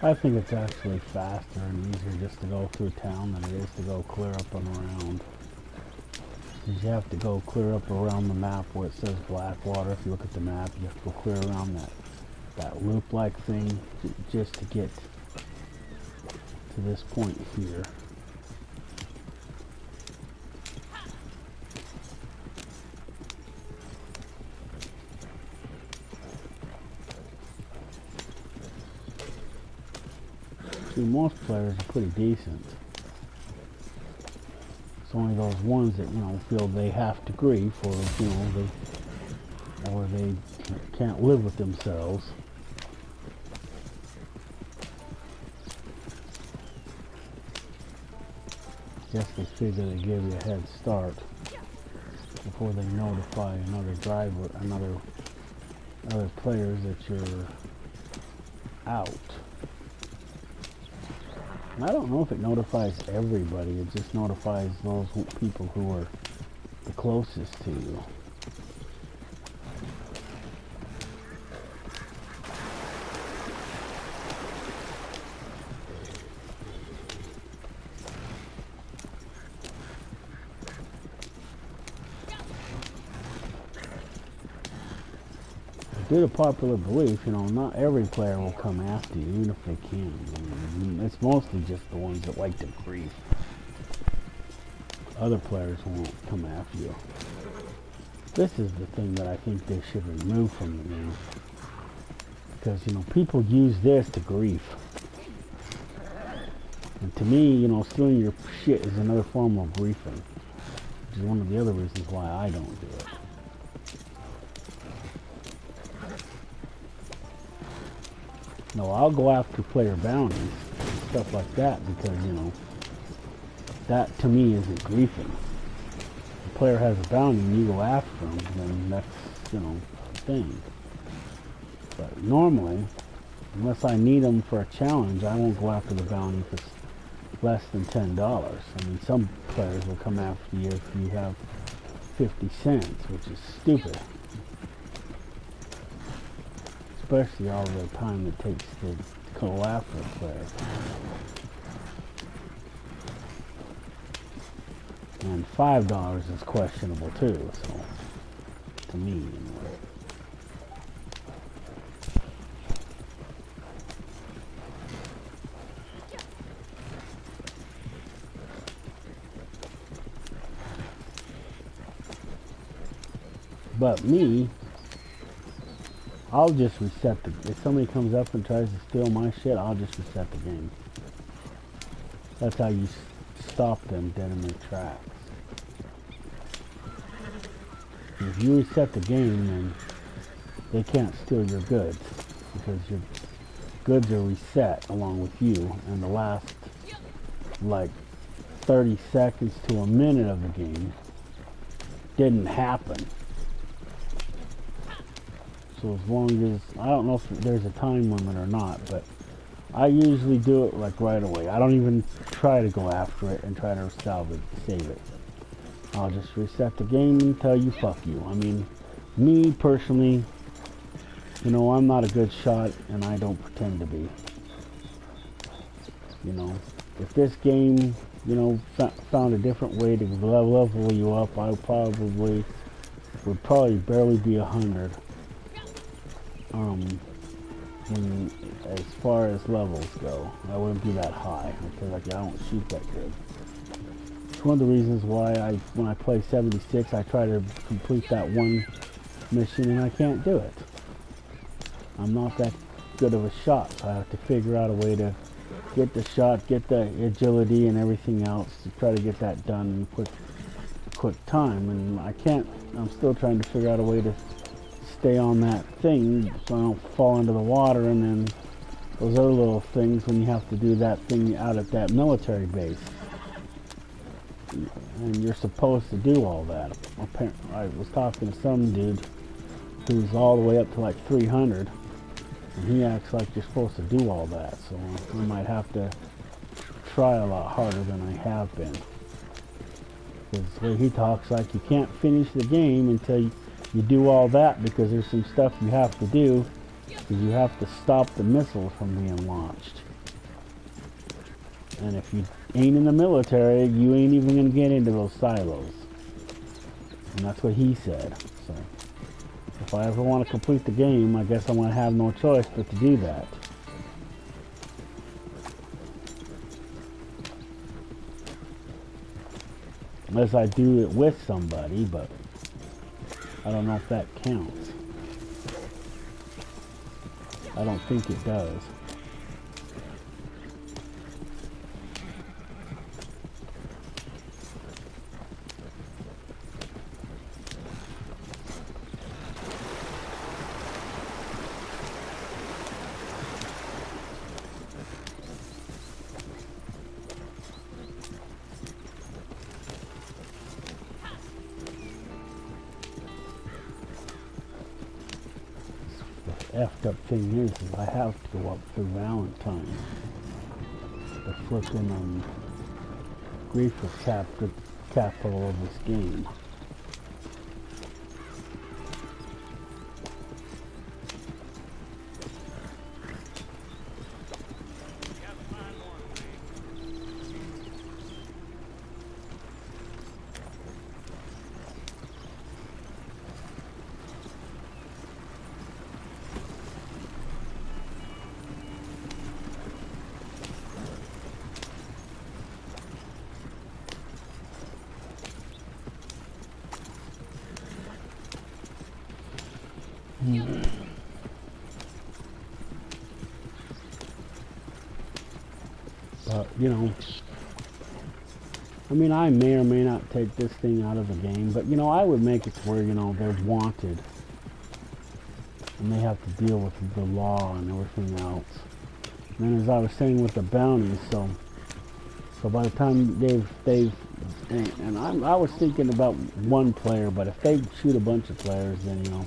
I think it's actually faster and easier just to go through town than it is to go clear up and around. Because you have to go clear up around the map where it says Blackwater. If you look at the map, you have to go clear around that loop-like thing just to get to this point here. See, most players are pretty decent. It's only those ones that, you know, feel they have to grief, or, you know, they can't live with themselves. Guess they figure they give you a head start before they notify another driver, other players that you're out. And I don't know if it notifies everybody. It just notifies those people who are the closest to you. Due to popular belief, you know, not every player will come after you, even if they can. I mean, it's mostly just the ones that like to grief. Other players won't come after you. This is the thing that I think they should remove from the game. Because, you know, people use this to grief. And to me, you know, stealing your shit is another form of griefing. Which is one of the other reasons why I don't do it. No, I'll go after player bounties, stuff like that, because, you know, that to me isn't griefing. If a player has a bounty and you go after them, then that's, you know, the thing. But normally, unless I need them for a challenge, I won't go after the bounty if it's less than $10. I mean, some players will come after you if you have 50 cents, which is stupid. Especially all the time it takes to go after a player. And $5 is questionable too, so, to me, anyway. But me, I'll just reset if somebody comes up and tries to steal my shit, I'll just reset the game. That's how you stop them dead in their tracks. If you reset the game, then they can't steal your goods, because your goods are reset along with you, and the last, like, 30 seconds to a minute of the game didn't happen. So as long as, I don't know if there's a time limit or not, but I usually do it like right away. I don't even try to go after it and try to save it. I'll just reset the game and tell you fuck you. I mean, me personally, you know, I'm not a good shot and I don't pretend to be. You know, if this game, you know, found a different way to level you up, I would probably barely be 100. As far as levels go, I wouldn't be that high because, like, I don't shoot that good. It's one of the reasons why when I play 76, I try to complete that one mission and I can't do it. I'm not that good of a shot, so I have to figure out a way to get the shot, get the agility and everything else to try to get that done in quick time. And I can't. I'm still trying to figure out a way to stay on that thing so I don't fall into the water, and then those other little things when you have to do that thing out at that military base. And you're supposed to do all that. I was talking to some dude who's all the way up to like 300, and he acts like you're supposed to do all that, so I might have to try a lot harder than I have been. Because the way he talks, like you can't finish the game until you do all that, because there's some stuff you have to do, because you have to stop the missiles from being launched. And if you ain't in the military, you ain't even gonna get into those silos. And that's what he said. So if I ever want to complete the game, I guess I'm gonna have no choice but to do that. Unless I do it with somebody, but I don't know if that counts. I don't think it does. Effed up thing is I have to go up through Valentine. The flipping grief of capital of this game. But, you know, I mean, I may or may not take this thing out of the game, but, you know, I would make it to where, you know, they're wanted. And they have to deal with the law and everything else. And then, as I was saying with the bounties, so by the time I was thinking about one player, but if they shoot a bunch of players, then, you know,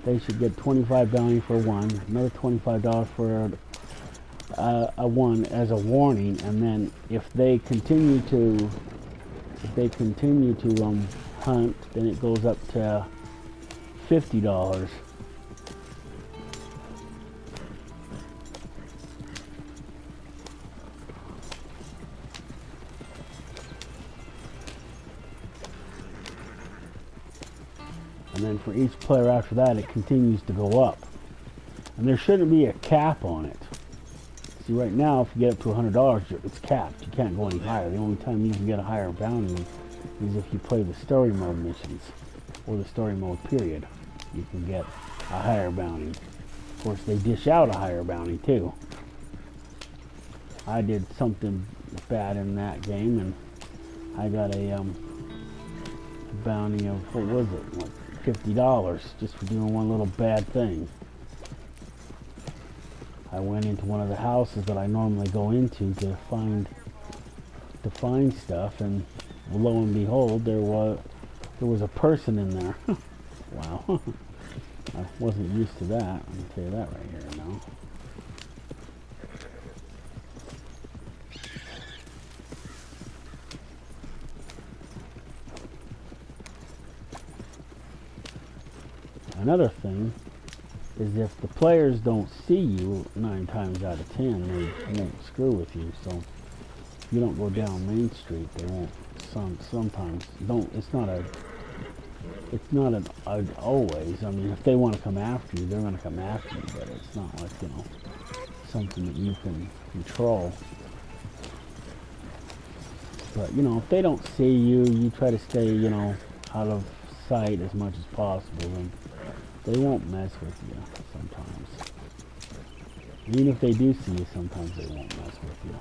they should get 25 bounty for one, another $25 for a one as a warning, and then if they continue to hunt, then it goes up to $50. And then for each player after that, it continues to go up. And there shouldn't be a cap on it. See, right now, if you get up to $100, it's capped. You can't go any higher. The only time you can get a higher bounty is if you play the story mode missions, or the story mode period. You can get a higher bounty. Of course, they dish out a higher bounty, too. I did something bad in that game, and I got a bounty of, what was it, like $50 just for doing one little bad thing. I went into one of the houses that I normally go into to find stuff, and lo and behold, there was a person in there. Wow. I wasn't used to that. I can tell you that right here now. Another thing is if the players don't see you 9 times out of 10, they won't screw with you. So if you don't go down Main Street, they won't. Sometimes don't. It's not an always. I mean, if they want to come after you, they're going to come after you. But it's not like, you know, something that you can control. But, you know, if they don't see you, you try to stay, you know, out of sight as much as possible, and they won't mess with you sometimes. Even if they do see you, sometimes they won't mess with you.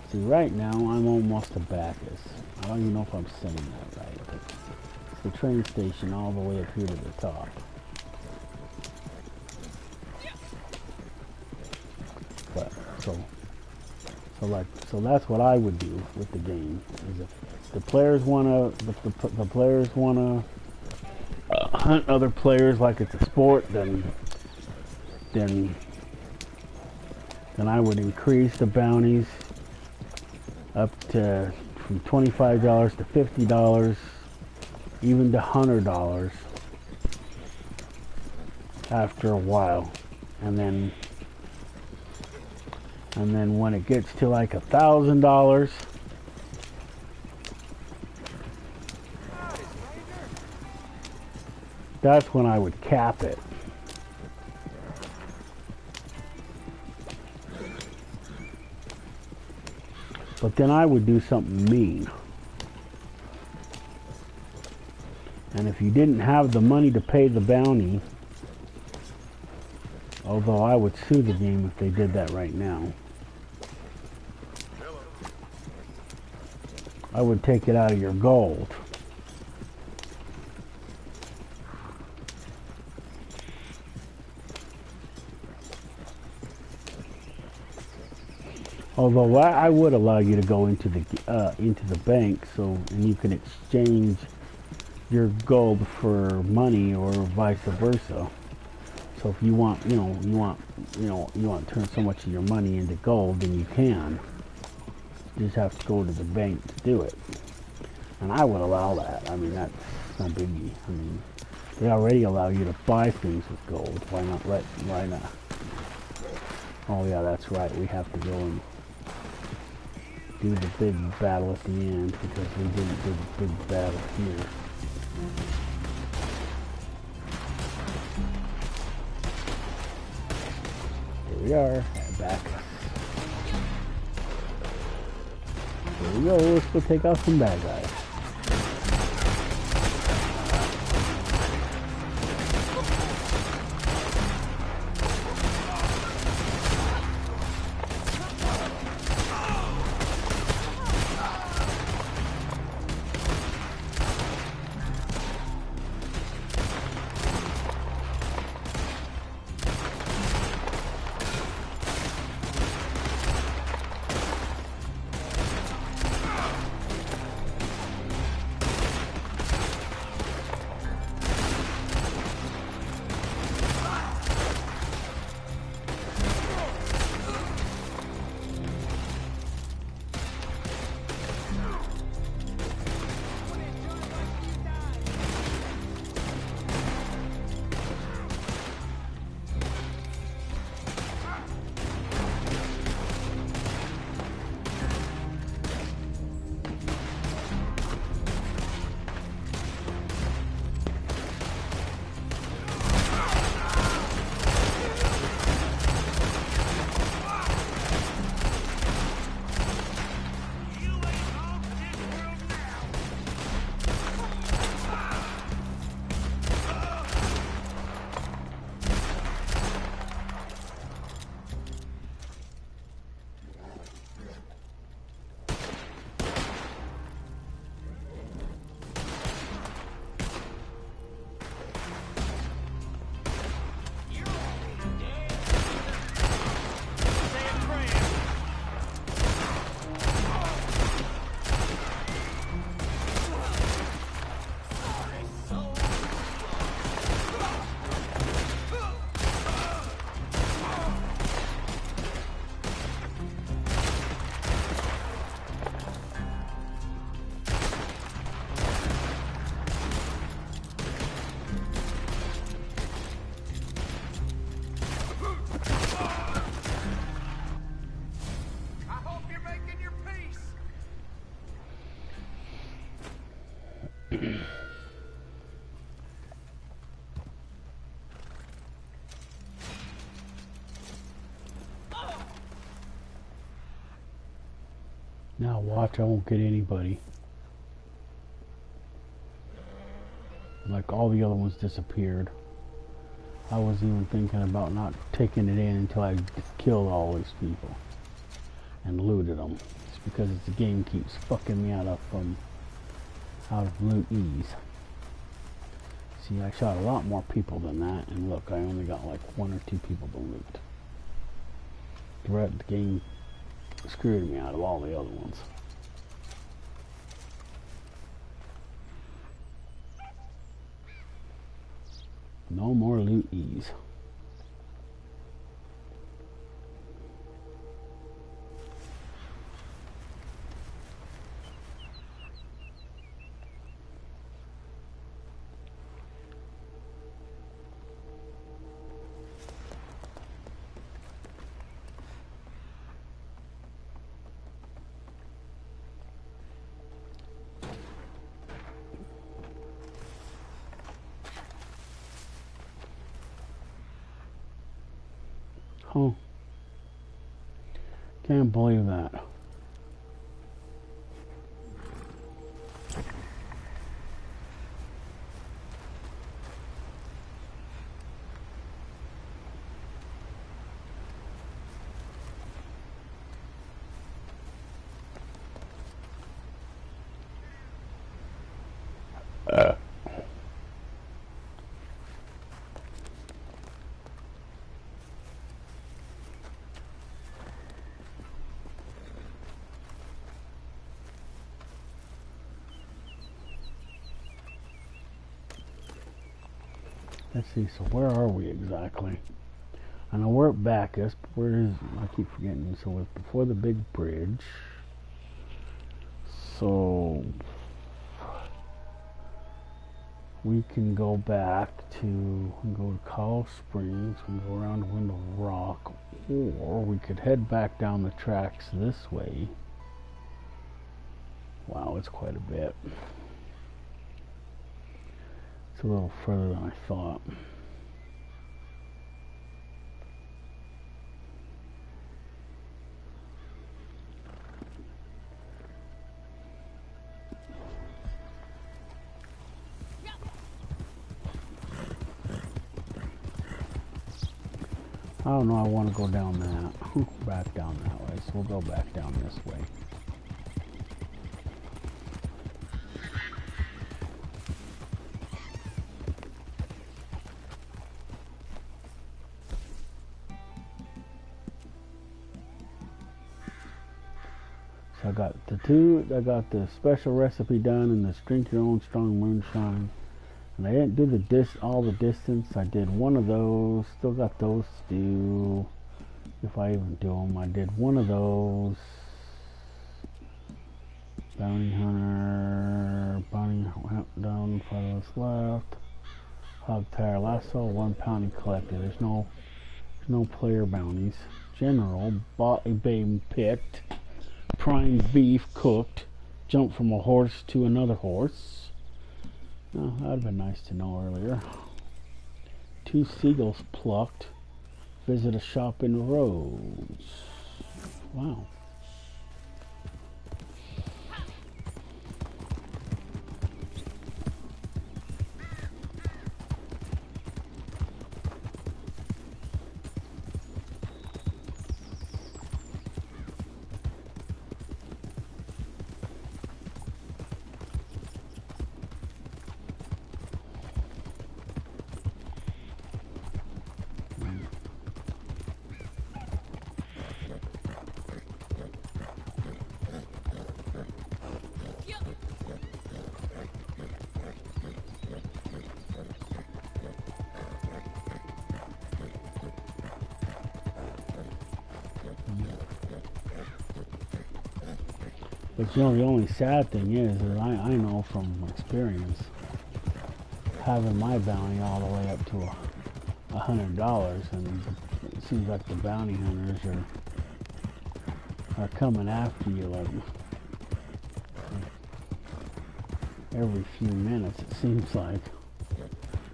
See, right now, I'm almost to Bacchus. I don't even know if I'm saying that right, but it's the train station all the way up here to the top. But, so that's what I would do with the game, is if the players wanna, the players wanna hunt other players like it's a sport, then I would increase the bounties up to from $25 to $50, even to $100 after a while, and then And then when it gets to like $1,000, that's when I would cap it. But then I would do something mean. And if you didn't have the money to pay the bounty, although I would sue the game if they did that right now, I would take it out of your gold. Although I would allow you to go into the bank, so and you can exchange your gold for money or vice versa. So if you want, you want to turn so much of your money into gold, then you can. You just have to go to the bank to do it. And I would allow that. I mean, that's no biggie. I mean, they already allow you to buy things with gold. Why not? Oh yeah, that's right. We have to go and do the big battle at the end because we didn't do the big battle here. Here we are, back. Here we go, let's go take out some bad guys. Now watch, I won't get anybody. Like all the other ones disappeared. I wasn't even thinking about not taking it in until I killed all these people and looted them. It's because the game keeps fucking me out of loot ease. See, I shot a lot more people than that, and look, I only got like 1 or 2 people to loot. The game screwed me out of all the other ones. No more loot ease. Can't believe that. Let's see, so where are we exactly? I know we're at Bacchus, but where is, I keep forgetting, so it's before the big bridge. So, we can go back to, we can go to Coral Springs, we can go around Window Rock, or we could head back down the tracks this way. Wow, it's quite a bit. It's a little further than I thought. I don't know, I want to go down that. Back down that way, so we'll go back down this way. I got the special recipe done, and this drink your own strong moonshine. And I didn't do all the distance. I did one of those. Still got those to do. If I even do them, I did one of those. Bounty hunter, bounty down, farthest left. Hog tire lasso, 1 bounty collected. There's no player bounties. General, bought a babe picked. Prime beef cooked, jump from a horse to another horse. Oh, that would have been nice to know earlier. 2 seagulls plucked, visit a shop in Rhodes. Wow. But you know, the only sad thing is that I know from experience, having my bounty all the way up to $100, and it seems like the bounty hunters are coming after you like every few minutes. It seems like.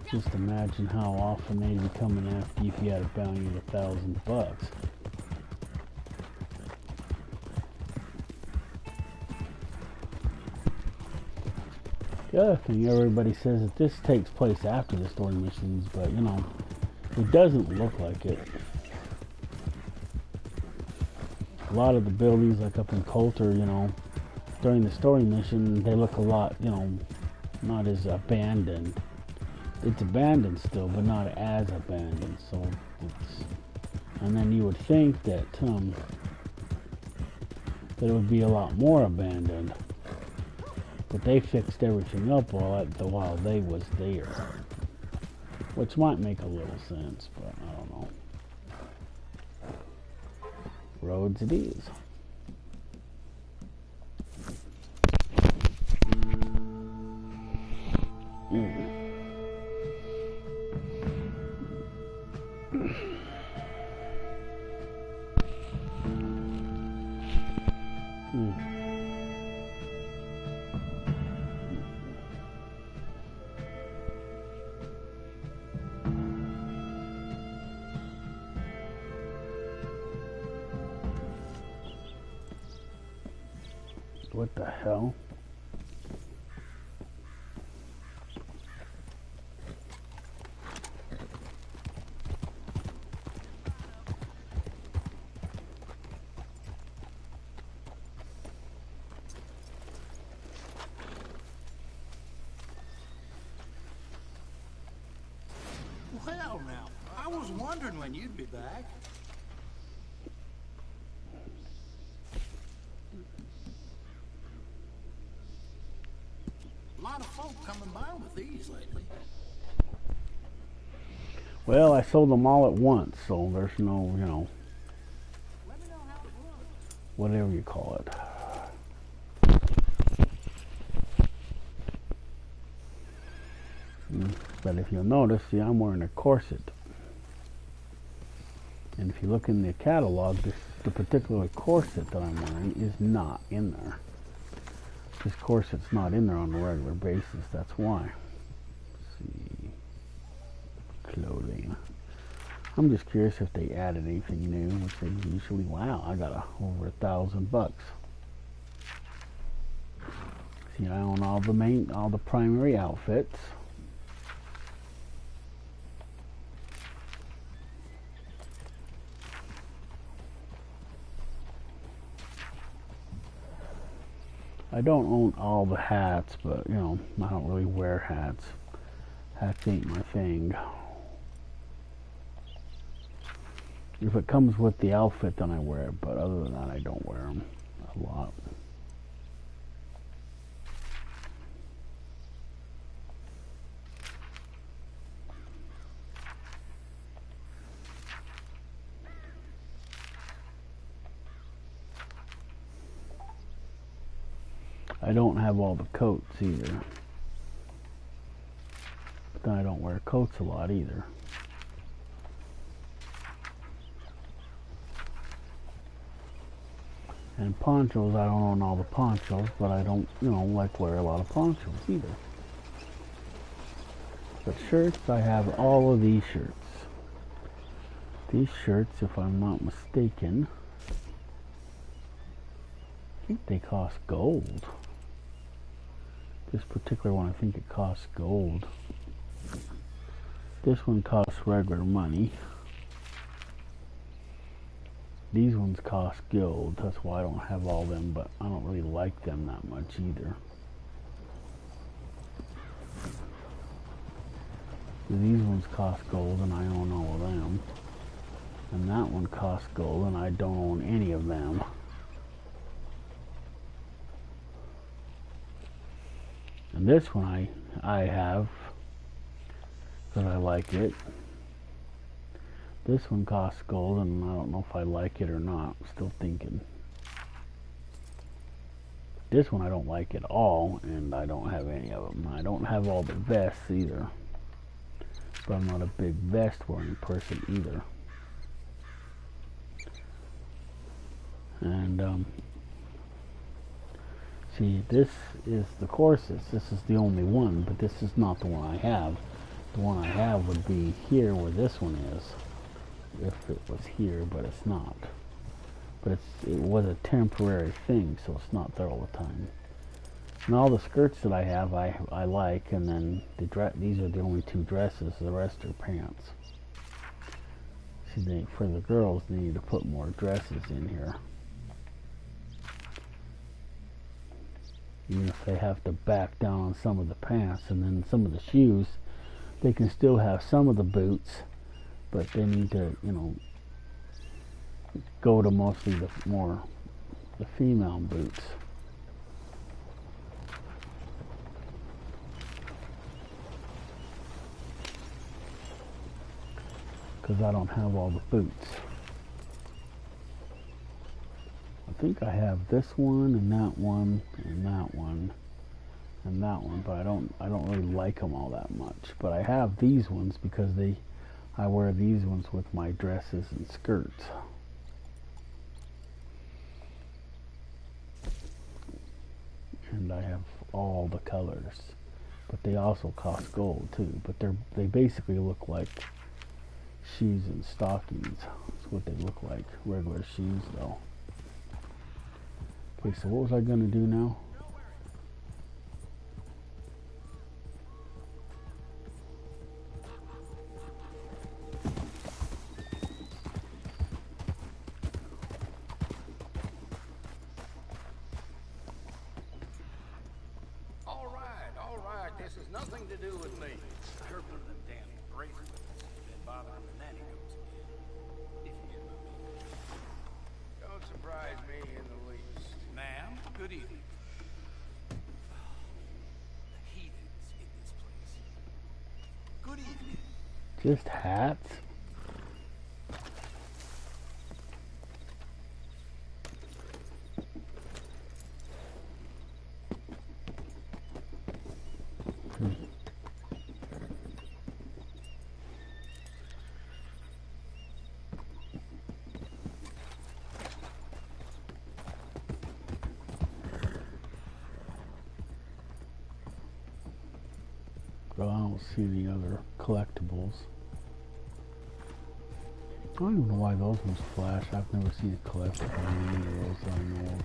Just imagine how often they'd be coming after you if you had a bounty of $1,000. The other thing, everybody says that this takes place after the story missions, but you know, it doesn't look like it. A lot of the buildings, like up in Coulter, you know, during the story mission, they look a lot, you know, not as abandoned. It's abandoned still, but not as abandoned. So it's, and then you would think that it would be a lot more abandoned. But they fixed everything up while they was there. Which might make a little sense, but I don't know. Roads it is. what the hell?
Well, now, I was wondering when you'd be back. A lot of folk coming by with these lately.
Well, I sold them all at once, so there's no, you know,
Let me know how it was.
whatever you call it. But if you'll notice, see, I'm wearing a corset. And if you look in the catalog, the particular corset that I'm wearing is not in there. This corset's not in there on a regular basis, that's why. Let's see. Clothing. I'm just curious if they added anything new, which they usually, wow, I got over $1,000. See, I own all the primary outfits. I don't own all the hats, but, you know, I don't really wear hats. Hats ain't my thing. If it comes with the outfit, then I wear it, but other than that, I don't wear them a lot. I don't have all the coats either. But then I don't wear coats a lot either. And ponchos, I don't own all the ponchos, but I don't, you know, like wear a lot of ponchos either. But shirts, I have all of these shirts. These shirts, if I'm not mistaken, I think they cost gold. This particular one, I think it costs gold. This one costs regular money. These ones cost gold. That's why I don't have all them, but I don't really like them that much either. These ones cost gold and I own all of them. And that one costs gold and I don't own any of them. And this one I have, because I like it. This one costs gold, and I don't know if I like it or not. I'm still thinking. This one I don't like at all, and I don't have any of them. I don't have all the vests either. But I'm not a big vest wearing person either. And, see, this is the corsets. This is the only one, but this is not the one I have. The one I have would be here where this one is. If it was here, but it's not. But it was a temporary thing, so it's not there all the time. And all the skirts that I have, I like, and then these are the only two dresses. The rest are pants. See, for the girls, they need to put more dresses in here. Even if they have to back down on some of the pants, and then some of the shoes, they can still have some of the boots. But they need to, you know, go to mostly the female boots. Because I don't have all the boots. I think I have this one and that one and that one and that one, but I don't really like them all that much. But I have these ones because I wear these ones with my dresses and skirts. And I have all the colors. But they also cost gold too. But they basically look like shoes and stockings. That's what they look like. Regular shoes though. Okay, so what was I gonna do now?
All right, this has nothing to do with me. I heard one of them damn bracelets has been bothering the nanny goats again. If you get my meaning.
Don't surprise me in the least.
Ma'am, good evening. The heathens in this place. Good evening.
Just hats? Well, I don't see any other collectibles. I don't even know why those ones flash. I've never seen a collectible in any of those that I know of.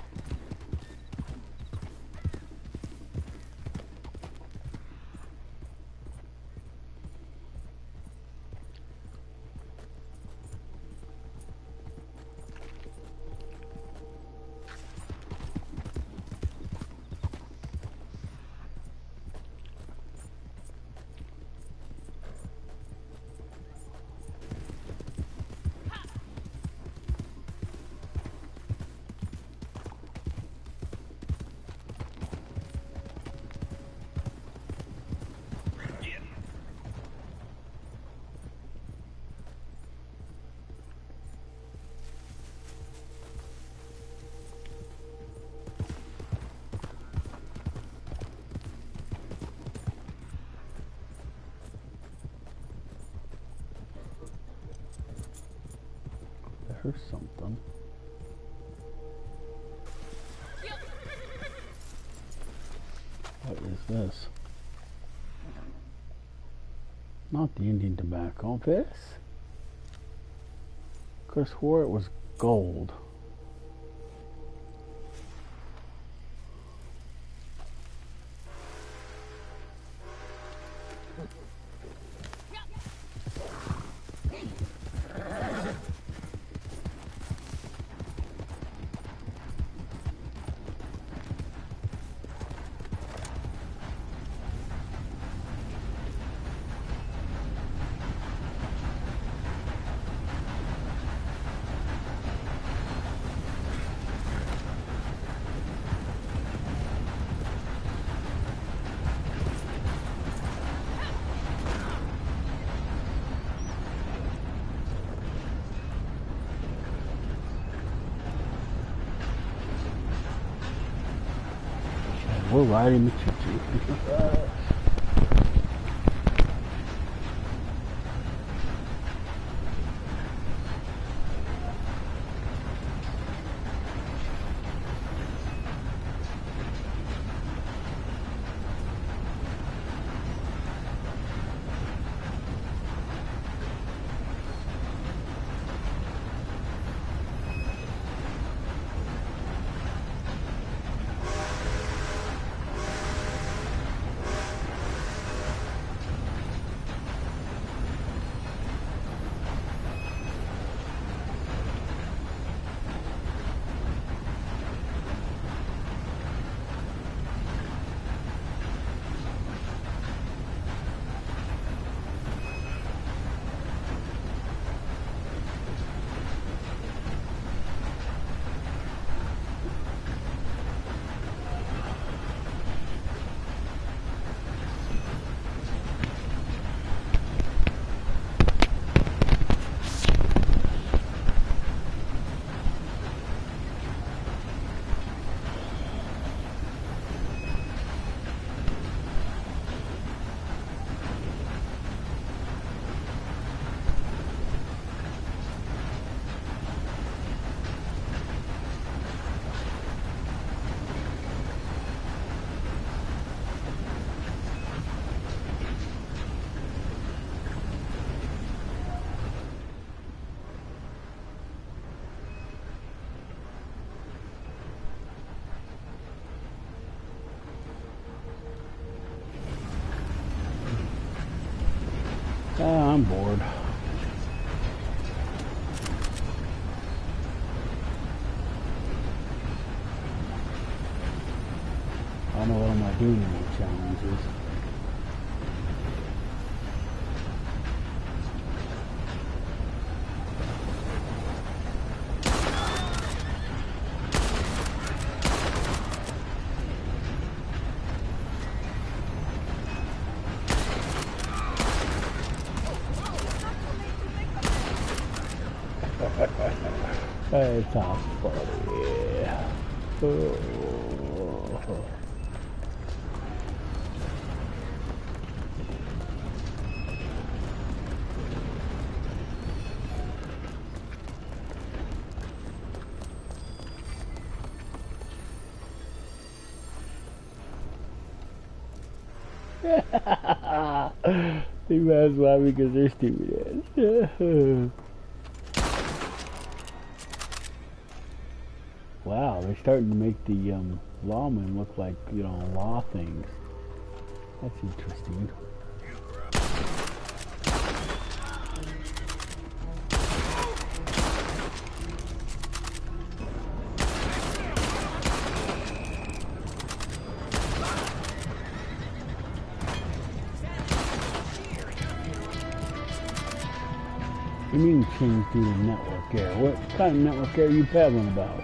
There's something. What is this? Not the Indian tobacco. This? Could have swore it was gold. We're riding the choo-choo. I'm bored. I don't know what am I doing in the challenges. It's all funny. Oh. They guys laughing because they're stupid. Wow, they're starting to make the lawmen look like, you know, law things. That's interesting. You mean change through the network air? What kind of network air are you babbling about?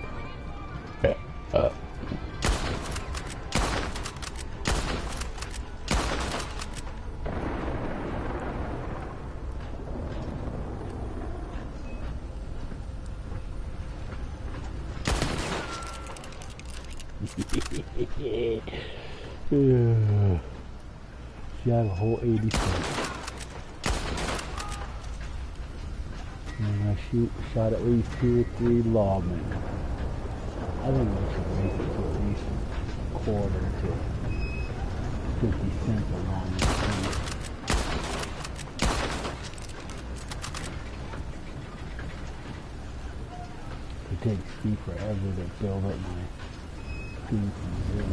She had a whole 80 cents. And I shot at least 2 or 3 lawmen. I think we should raise it to at least a quarter to 50 cents a lawman. It takes me forever to build up my speed from 0.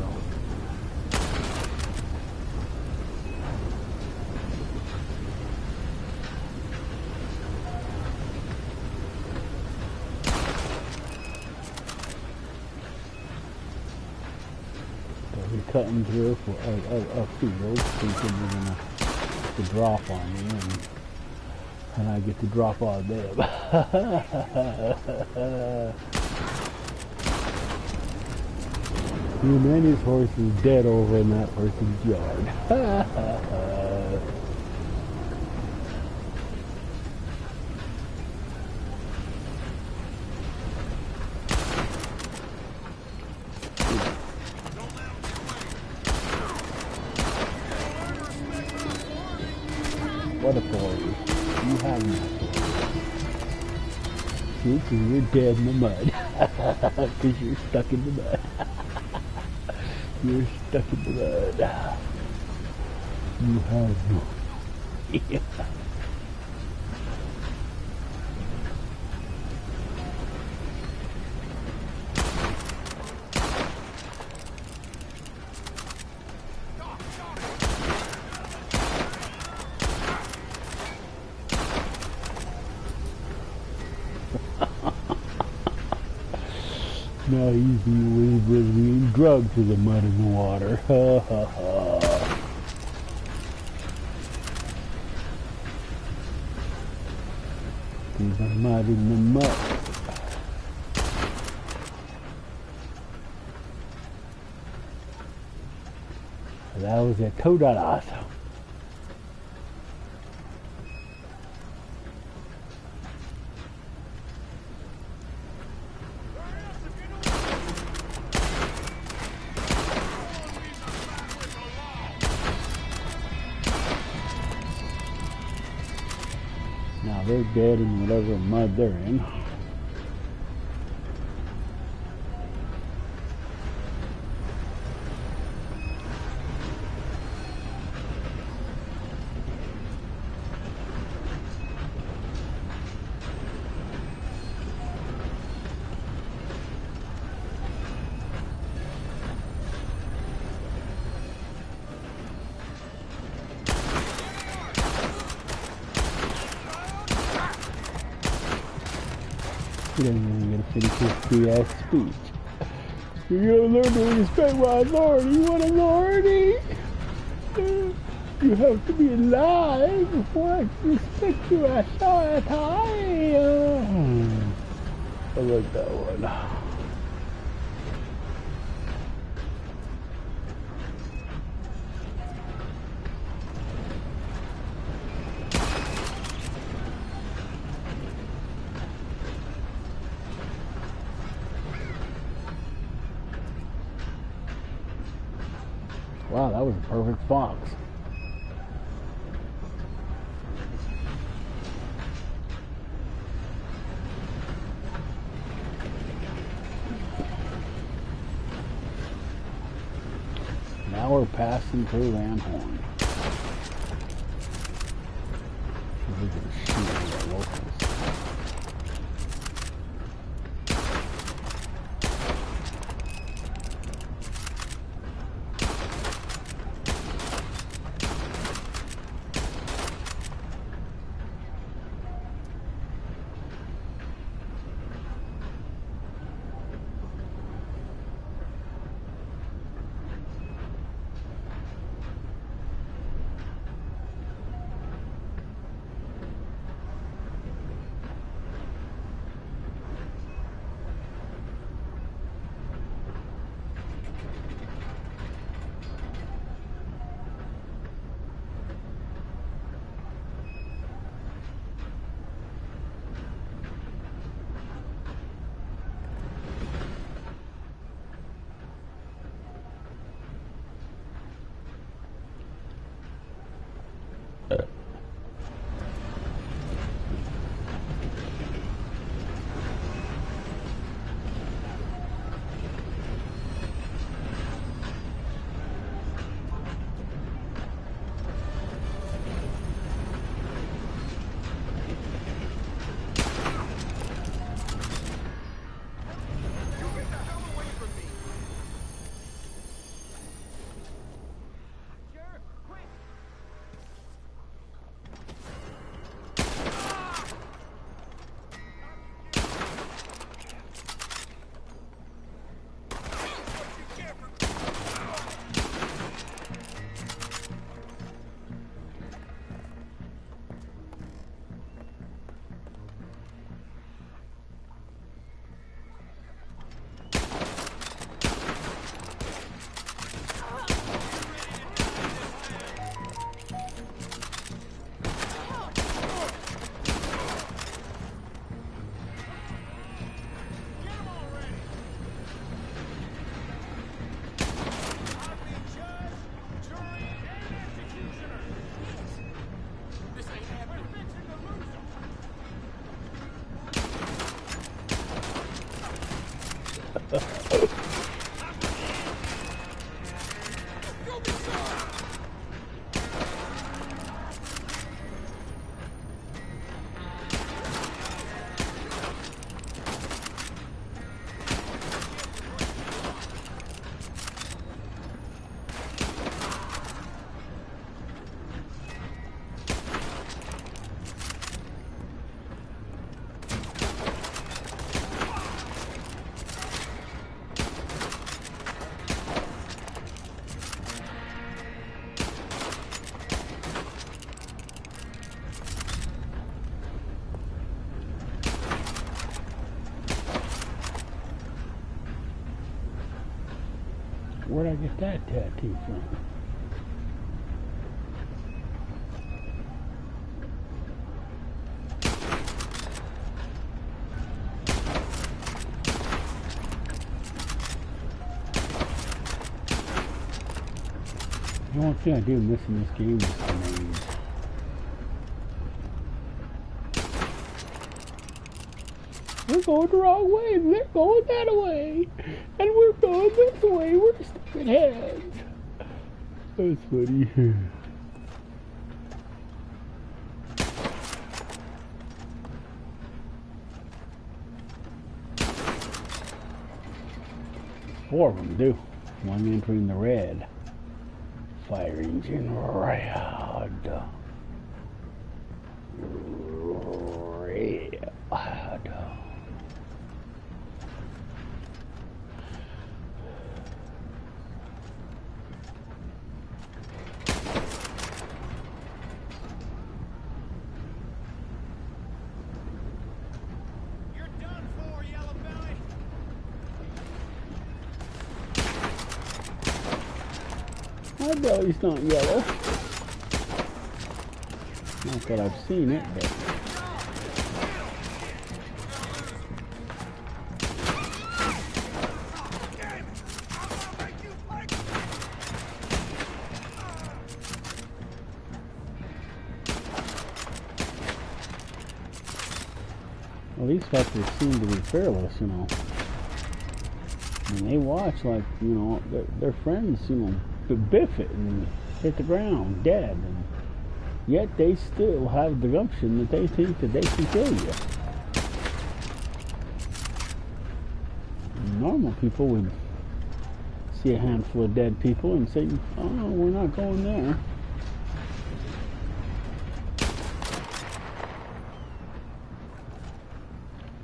Cutting through for a field, thinking they're gonna to drop on me, and I get to drop on them. And then his horse is dead over in that person's yard. What a boy. You have nothing. See, because you're dead in the mud. Because you're stuck in the mud. You're stuck in the mud. You have no. Yeah. Not easy with being drugged to the mud and the water. Ha ha ha. To the mud and the mud. That was a $2. Now they're dead in whatever mud they're in. He doesn't even get to finish his free-ass speech. You gotta learn to respect my authority. You want authority? You have to be alive before I can respect your authority. I like that one. Wow, that was a perfect fox. Now we're passing through Lamhorn. We're gonna shoot the locals. Where'd I get that tattoo from? The only thing I do miss in this game is grenades. We're going the wrong way, and they're going that way. And we're going this way, we're stupid heads. That's funny. Four of them do. One entering the red. Fire engine red. Red. My belly's not yellow. Not that I've seen it, but... Well, these fuckers seem to be fearless, you know. And they watch like, you know, their friends, you know, could biff it and hit the ground dead. And yet they still have the gumption that they think that they can kill you. Normal people would see a handful of dead people and say, oh, we're not going there.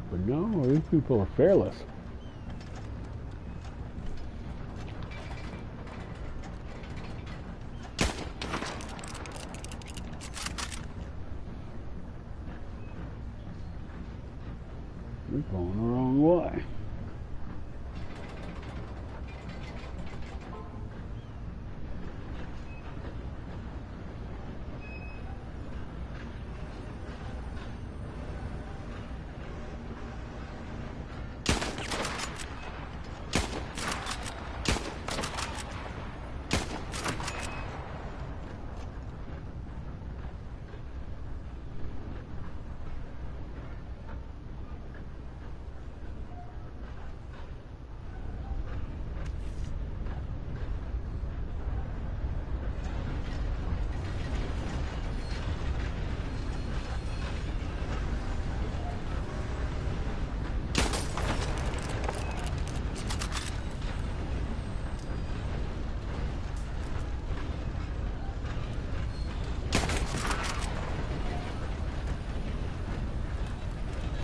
But no, these people are fearless. We're going the wrong way.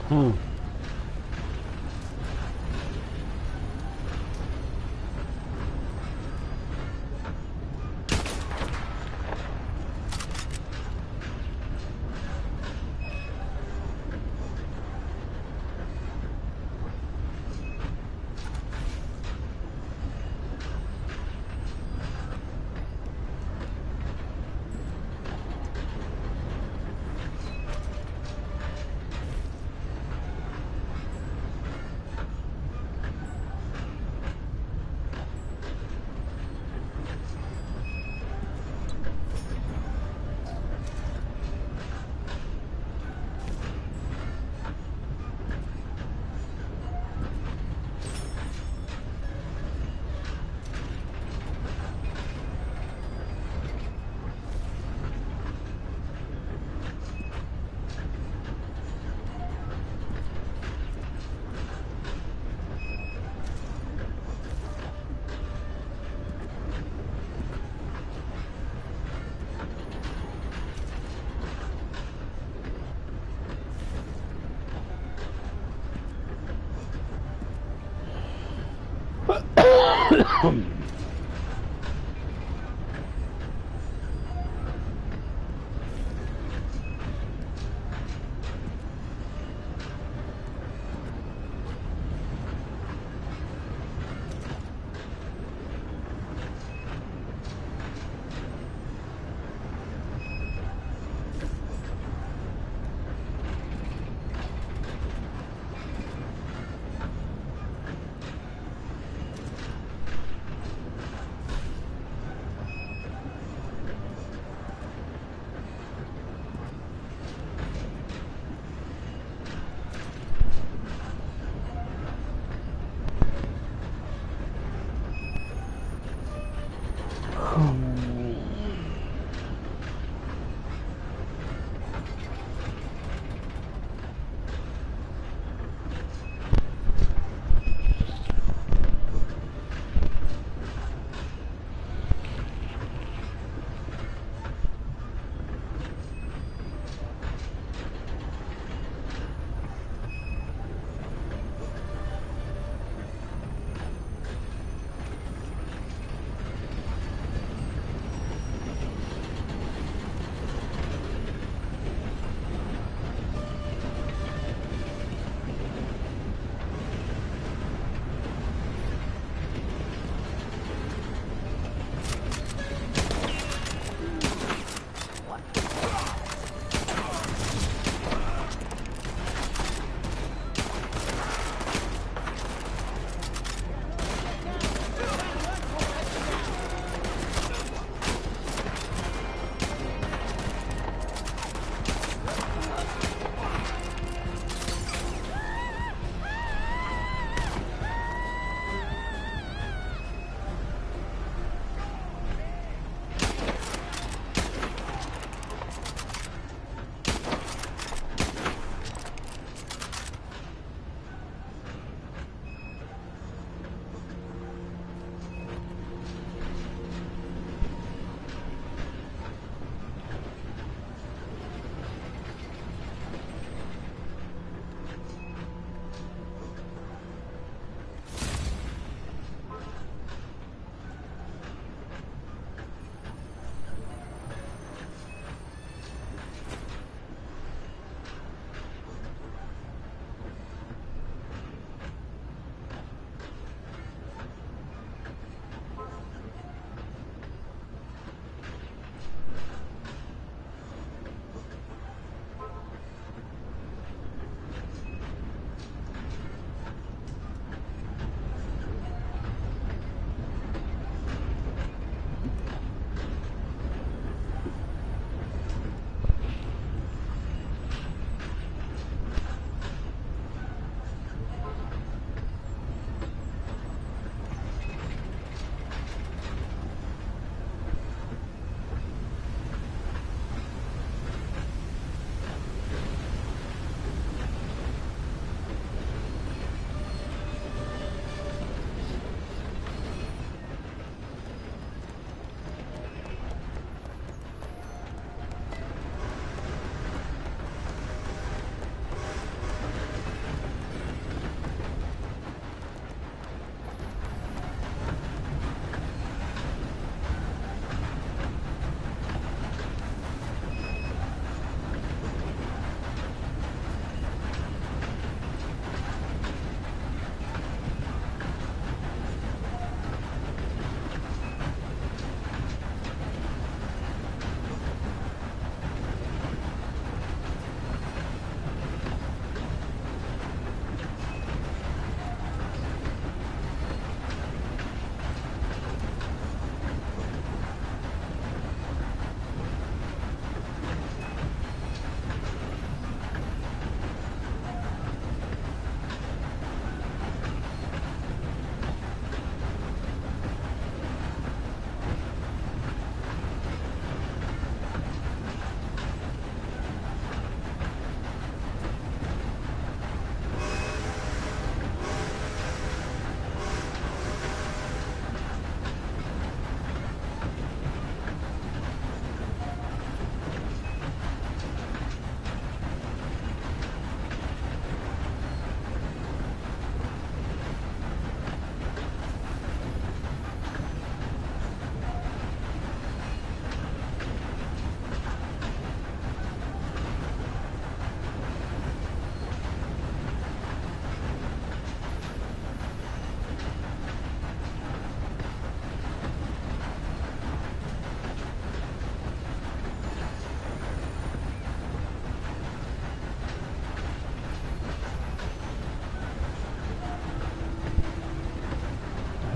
Huh.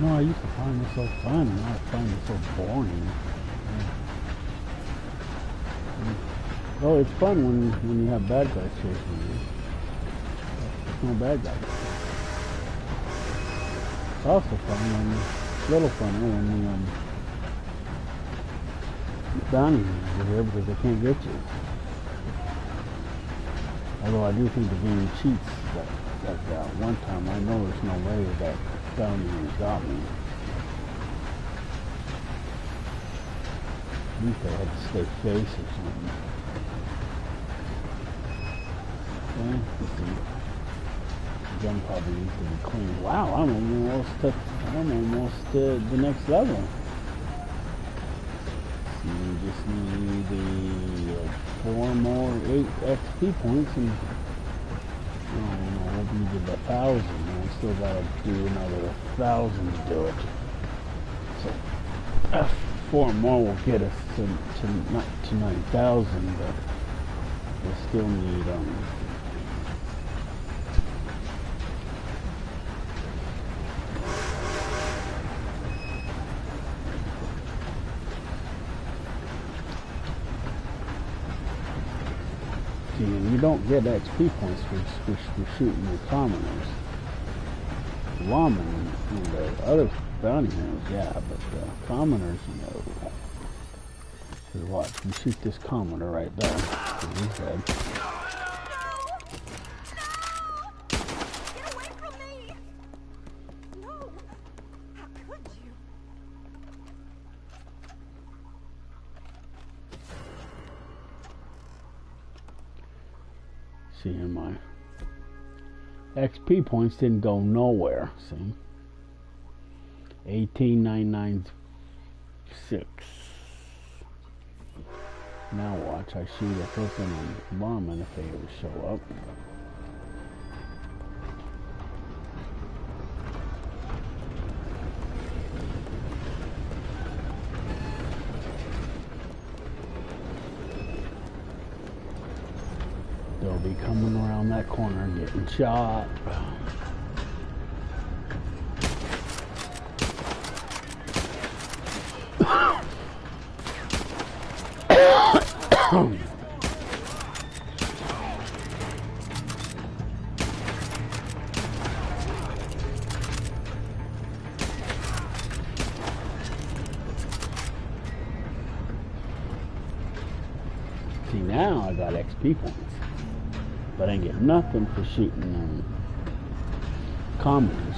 No, I used to find this so fun. Now I find it so boring. Oh, it's fun when you have bad guys chasing you. There's no bad guys. It's also fun when, a little funner when the bounty hunters are here because they can't get you. Although I do think the game cheats like that. One time I know there's no way that bounty hunter got me. At least I had to stay face or something. Okay, let's see. The gun probably needs to be cleaned. Wow, I'm almost at the next level. So you just need the 4 more 8 XP points and we'll be to the 1,000. I still gotta do another 1,000 to do it. So 4 more will get us not to 9,000, but we still need you don't get XP points for shooting the commoners. The lawmen and the other bounty hunters, yeah, but the commoners, no. Because watch, you shoot this commoner right there. He's dead.
Get away from me! No! How could you?
See, and my XP points didn't go nowhere. See, 18,996. Now watch, I shoot a flipping lawman if they ever show up. They'll be coming around that corner getting shot. See, now I got XP points. But I ain't get nothing for shooting commoners.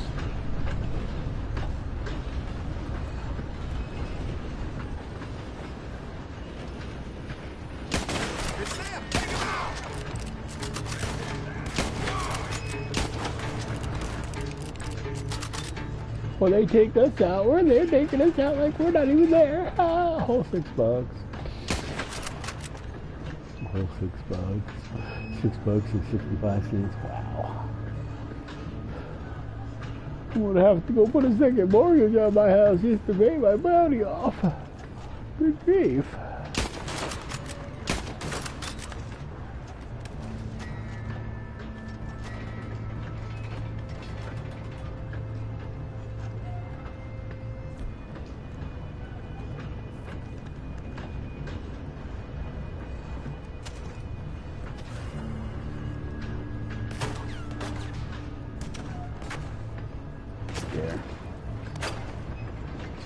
Well, they take us out. They're taking us out like we're not even there. Ah, whole $6. Whole $6. $6.65. Wow. I'm gonna have to go put a second mortgage on my house just to pay my bounty off. Good grief.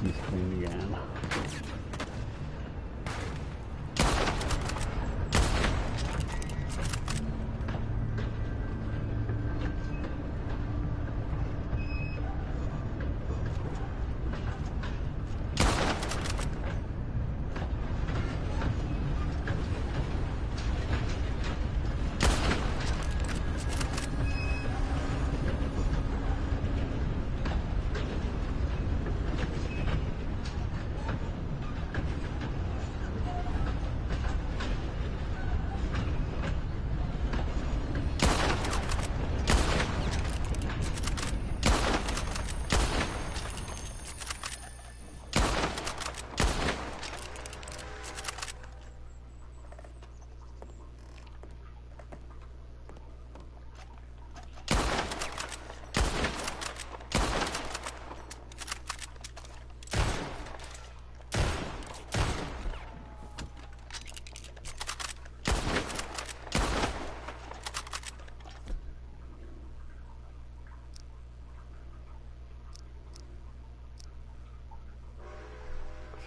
She's clean again.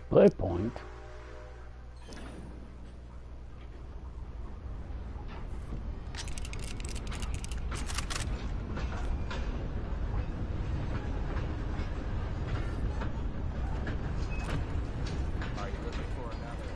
Split point.
Are you looking for another?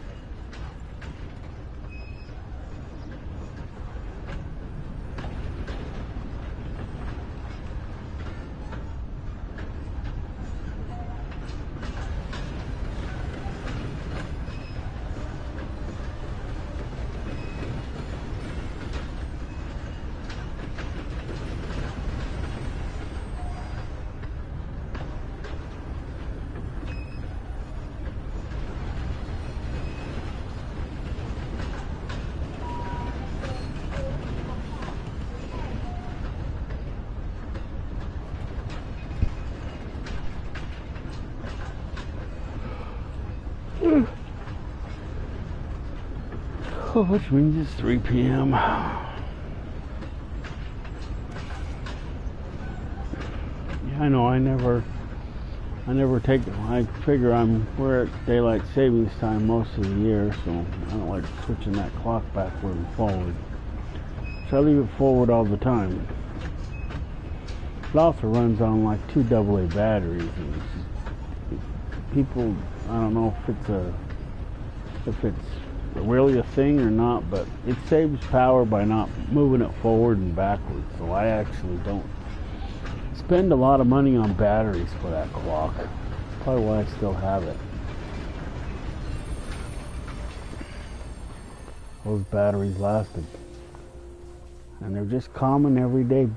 Oh, which means it's 3 p.m. Yeah, I know. I never take. I figure we're at daylight savings time most of the year, so I don't like switching that clock backward and forward. So I leave it forward all the time. It also runs on like 2 AA batteries, and it's just, people. I don't know if it's really a thing or not, but it saves power by not moving it forward and backwards. So I actually don't spend a lot of money on batteries for that clock. That's probably why I still have it. Those batteries lasted, and they're just common everyday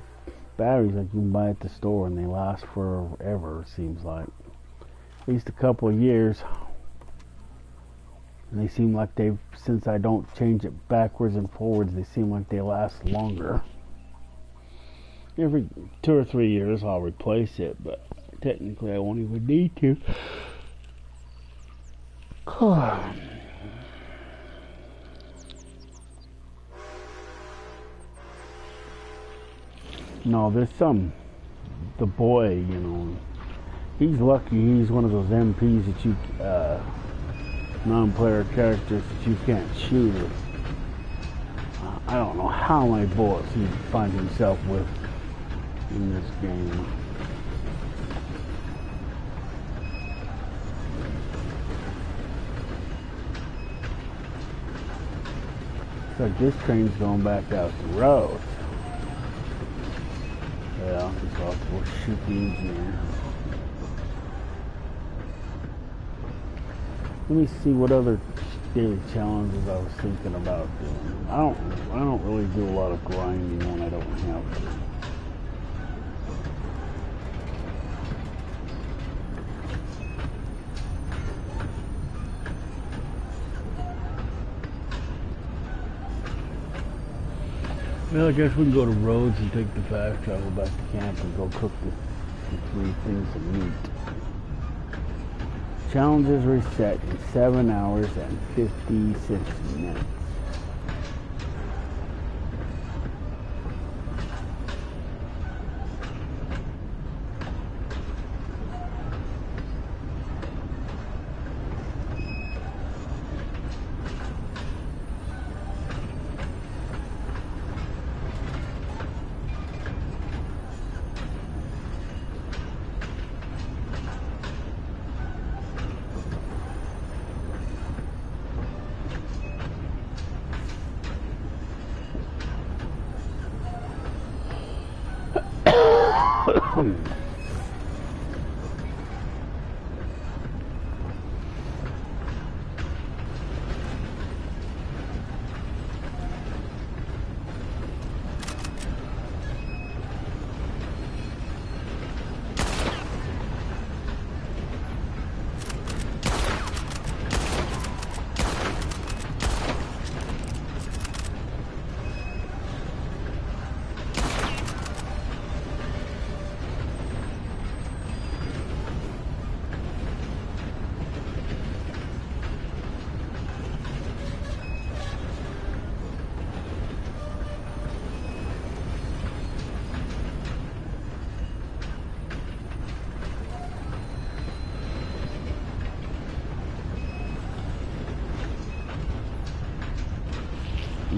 batteries like you can buy at the store, and they last forever, it seems like. At least a couple of years. And they seem like since I don't change it backwards and forwards, they seem like they last longer. Every 2 or 3 years I'll replace it, but technically I won't even need to. No, there's the boy, he's lucky he's one of those MPs that you, non-player characters that you can't shoot. I don't know how many bullets he finds himself with in this game. It's like this train's going back out the road. Yeah, just have to go shoot the engineer. Let me see what other daily challenges I was thinking about doing. I don't really do a lot of grinding when I don't have to. Well, I guess we can go to Rhodes and take the fast travel back to camp and go cook the 3 things of meat. Challenges reset in 7 hours and 56 minutes.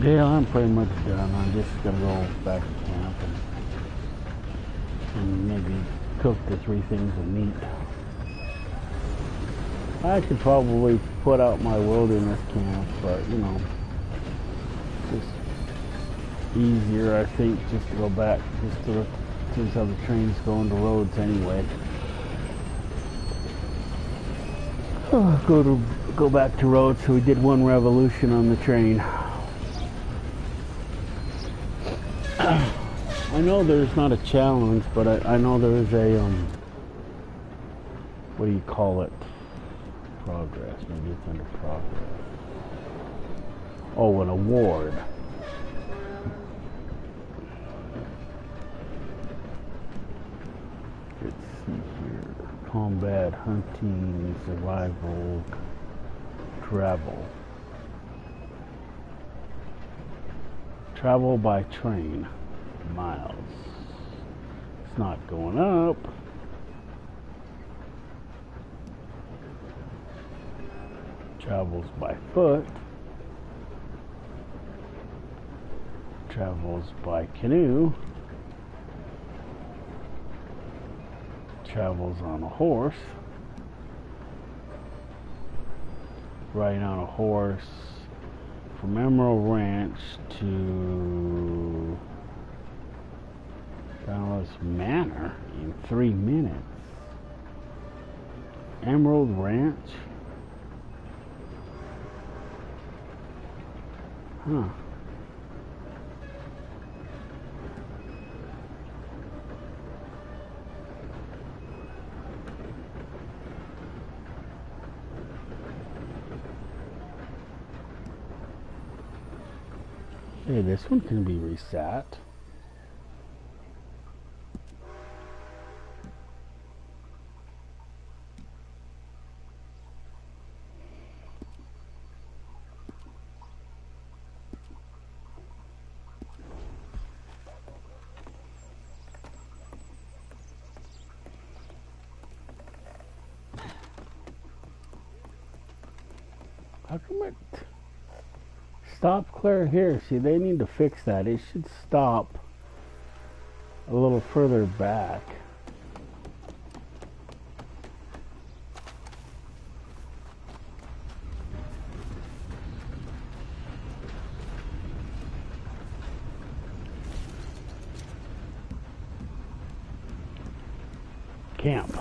Yeah, I'm pretty much done. I'm just gonna go back to camp and maybe cook the 3 things of meat. I could probably put out my wilderness camp, but you know, just easier, I think, just to go back, just to since how the train's going to roads anyway. Go back to roads. So we did 1 revolution on the train. I know there's not a challenge, but I know there's a what do you call it? Progress. Maybe it's under progress. Oh, an award. Let's see here. Combat, hunting, survival, travel. Travel by train. Miles. It's not going up. Travels by foot. Travels by canoe. Travels on a horse. Riding on a horse from Emerald Ranch to Dallas Manor in 3 minutes. Emerald Ranch? Huh. Hey, this one can be reset. How come it stop clear here? See, they need to fix that. It should stop a little further back. Camp.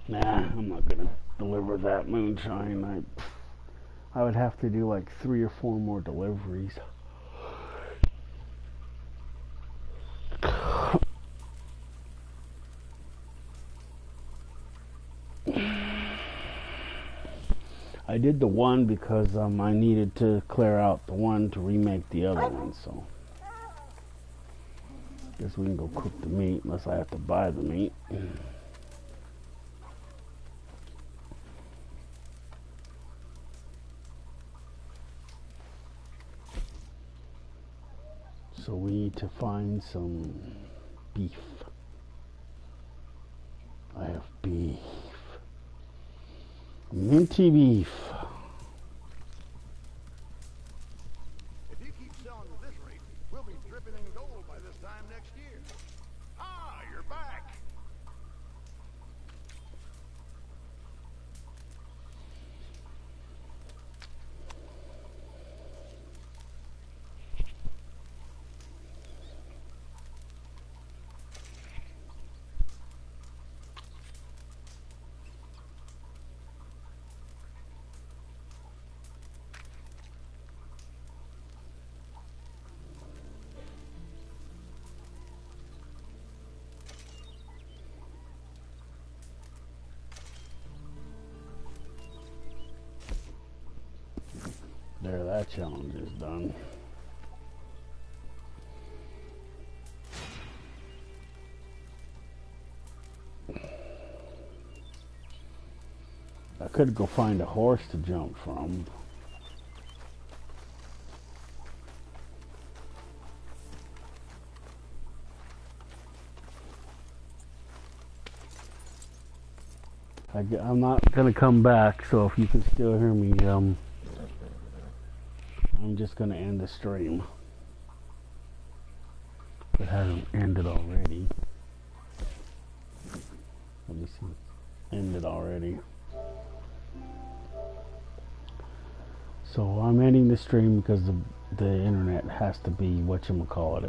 Nah, I'm not gonna deliver that moonshine. I would have to do like 3 or 4 more deliveries. I did the one because I needed to clear out the one to remake the other one, so guess we can go cook the meat unless I have to buy the meat. So we need to find some beef. I have beef. Minty beef.
If you keep selling at this rate, we'll be dripping in gold by this time next year. Ah, you're back.
There, that challenge is done. I could go find a horse to jump from. I'm not gonna come back, so if you can still hear me, I'm just gonna end the stream. It hasn't ended already. Let me see. Ended already. So I'm ending the stream because the internet has to be whatchamacallit.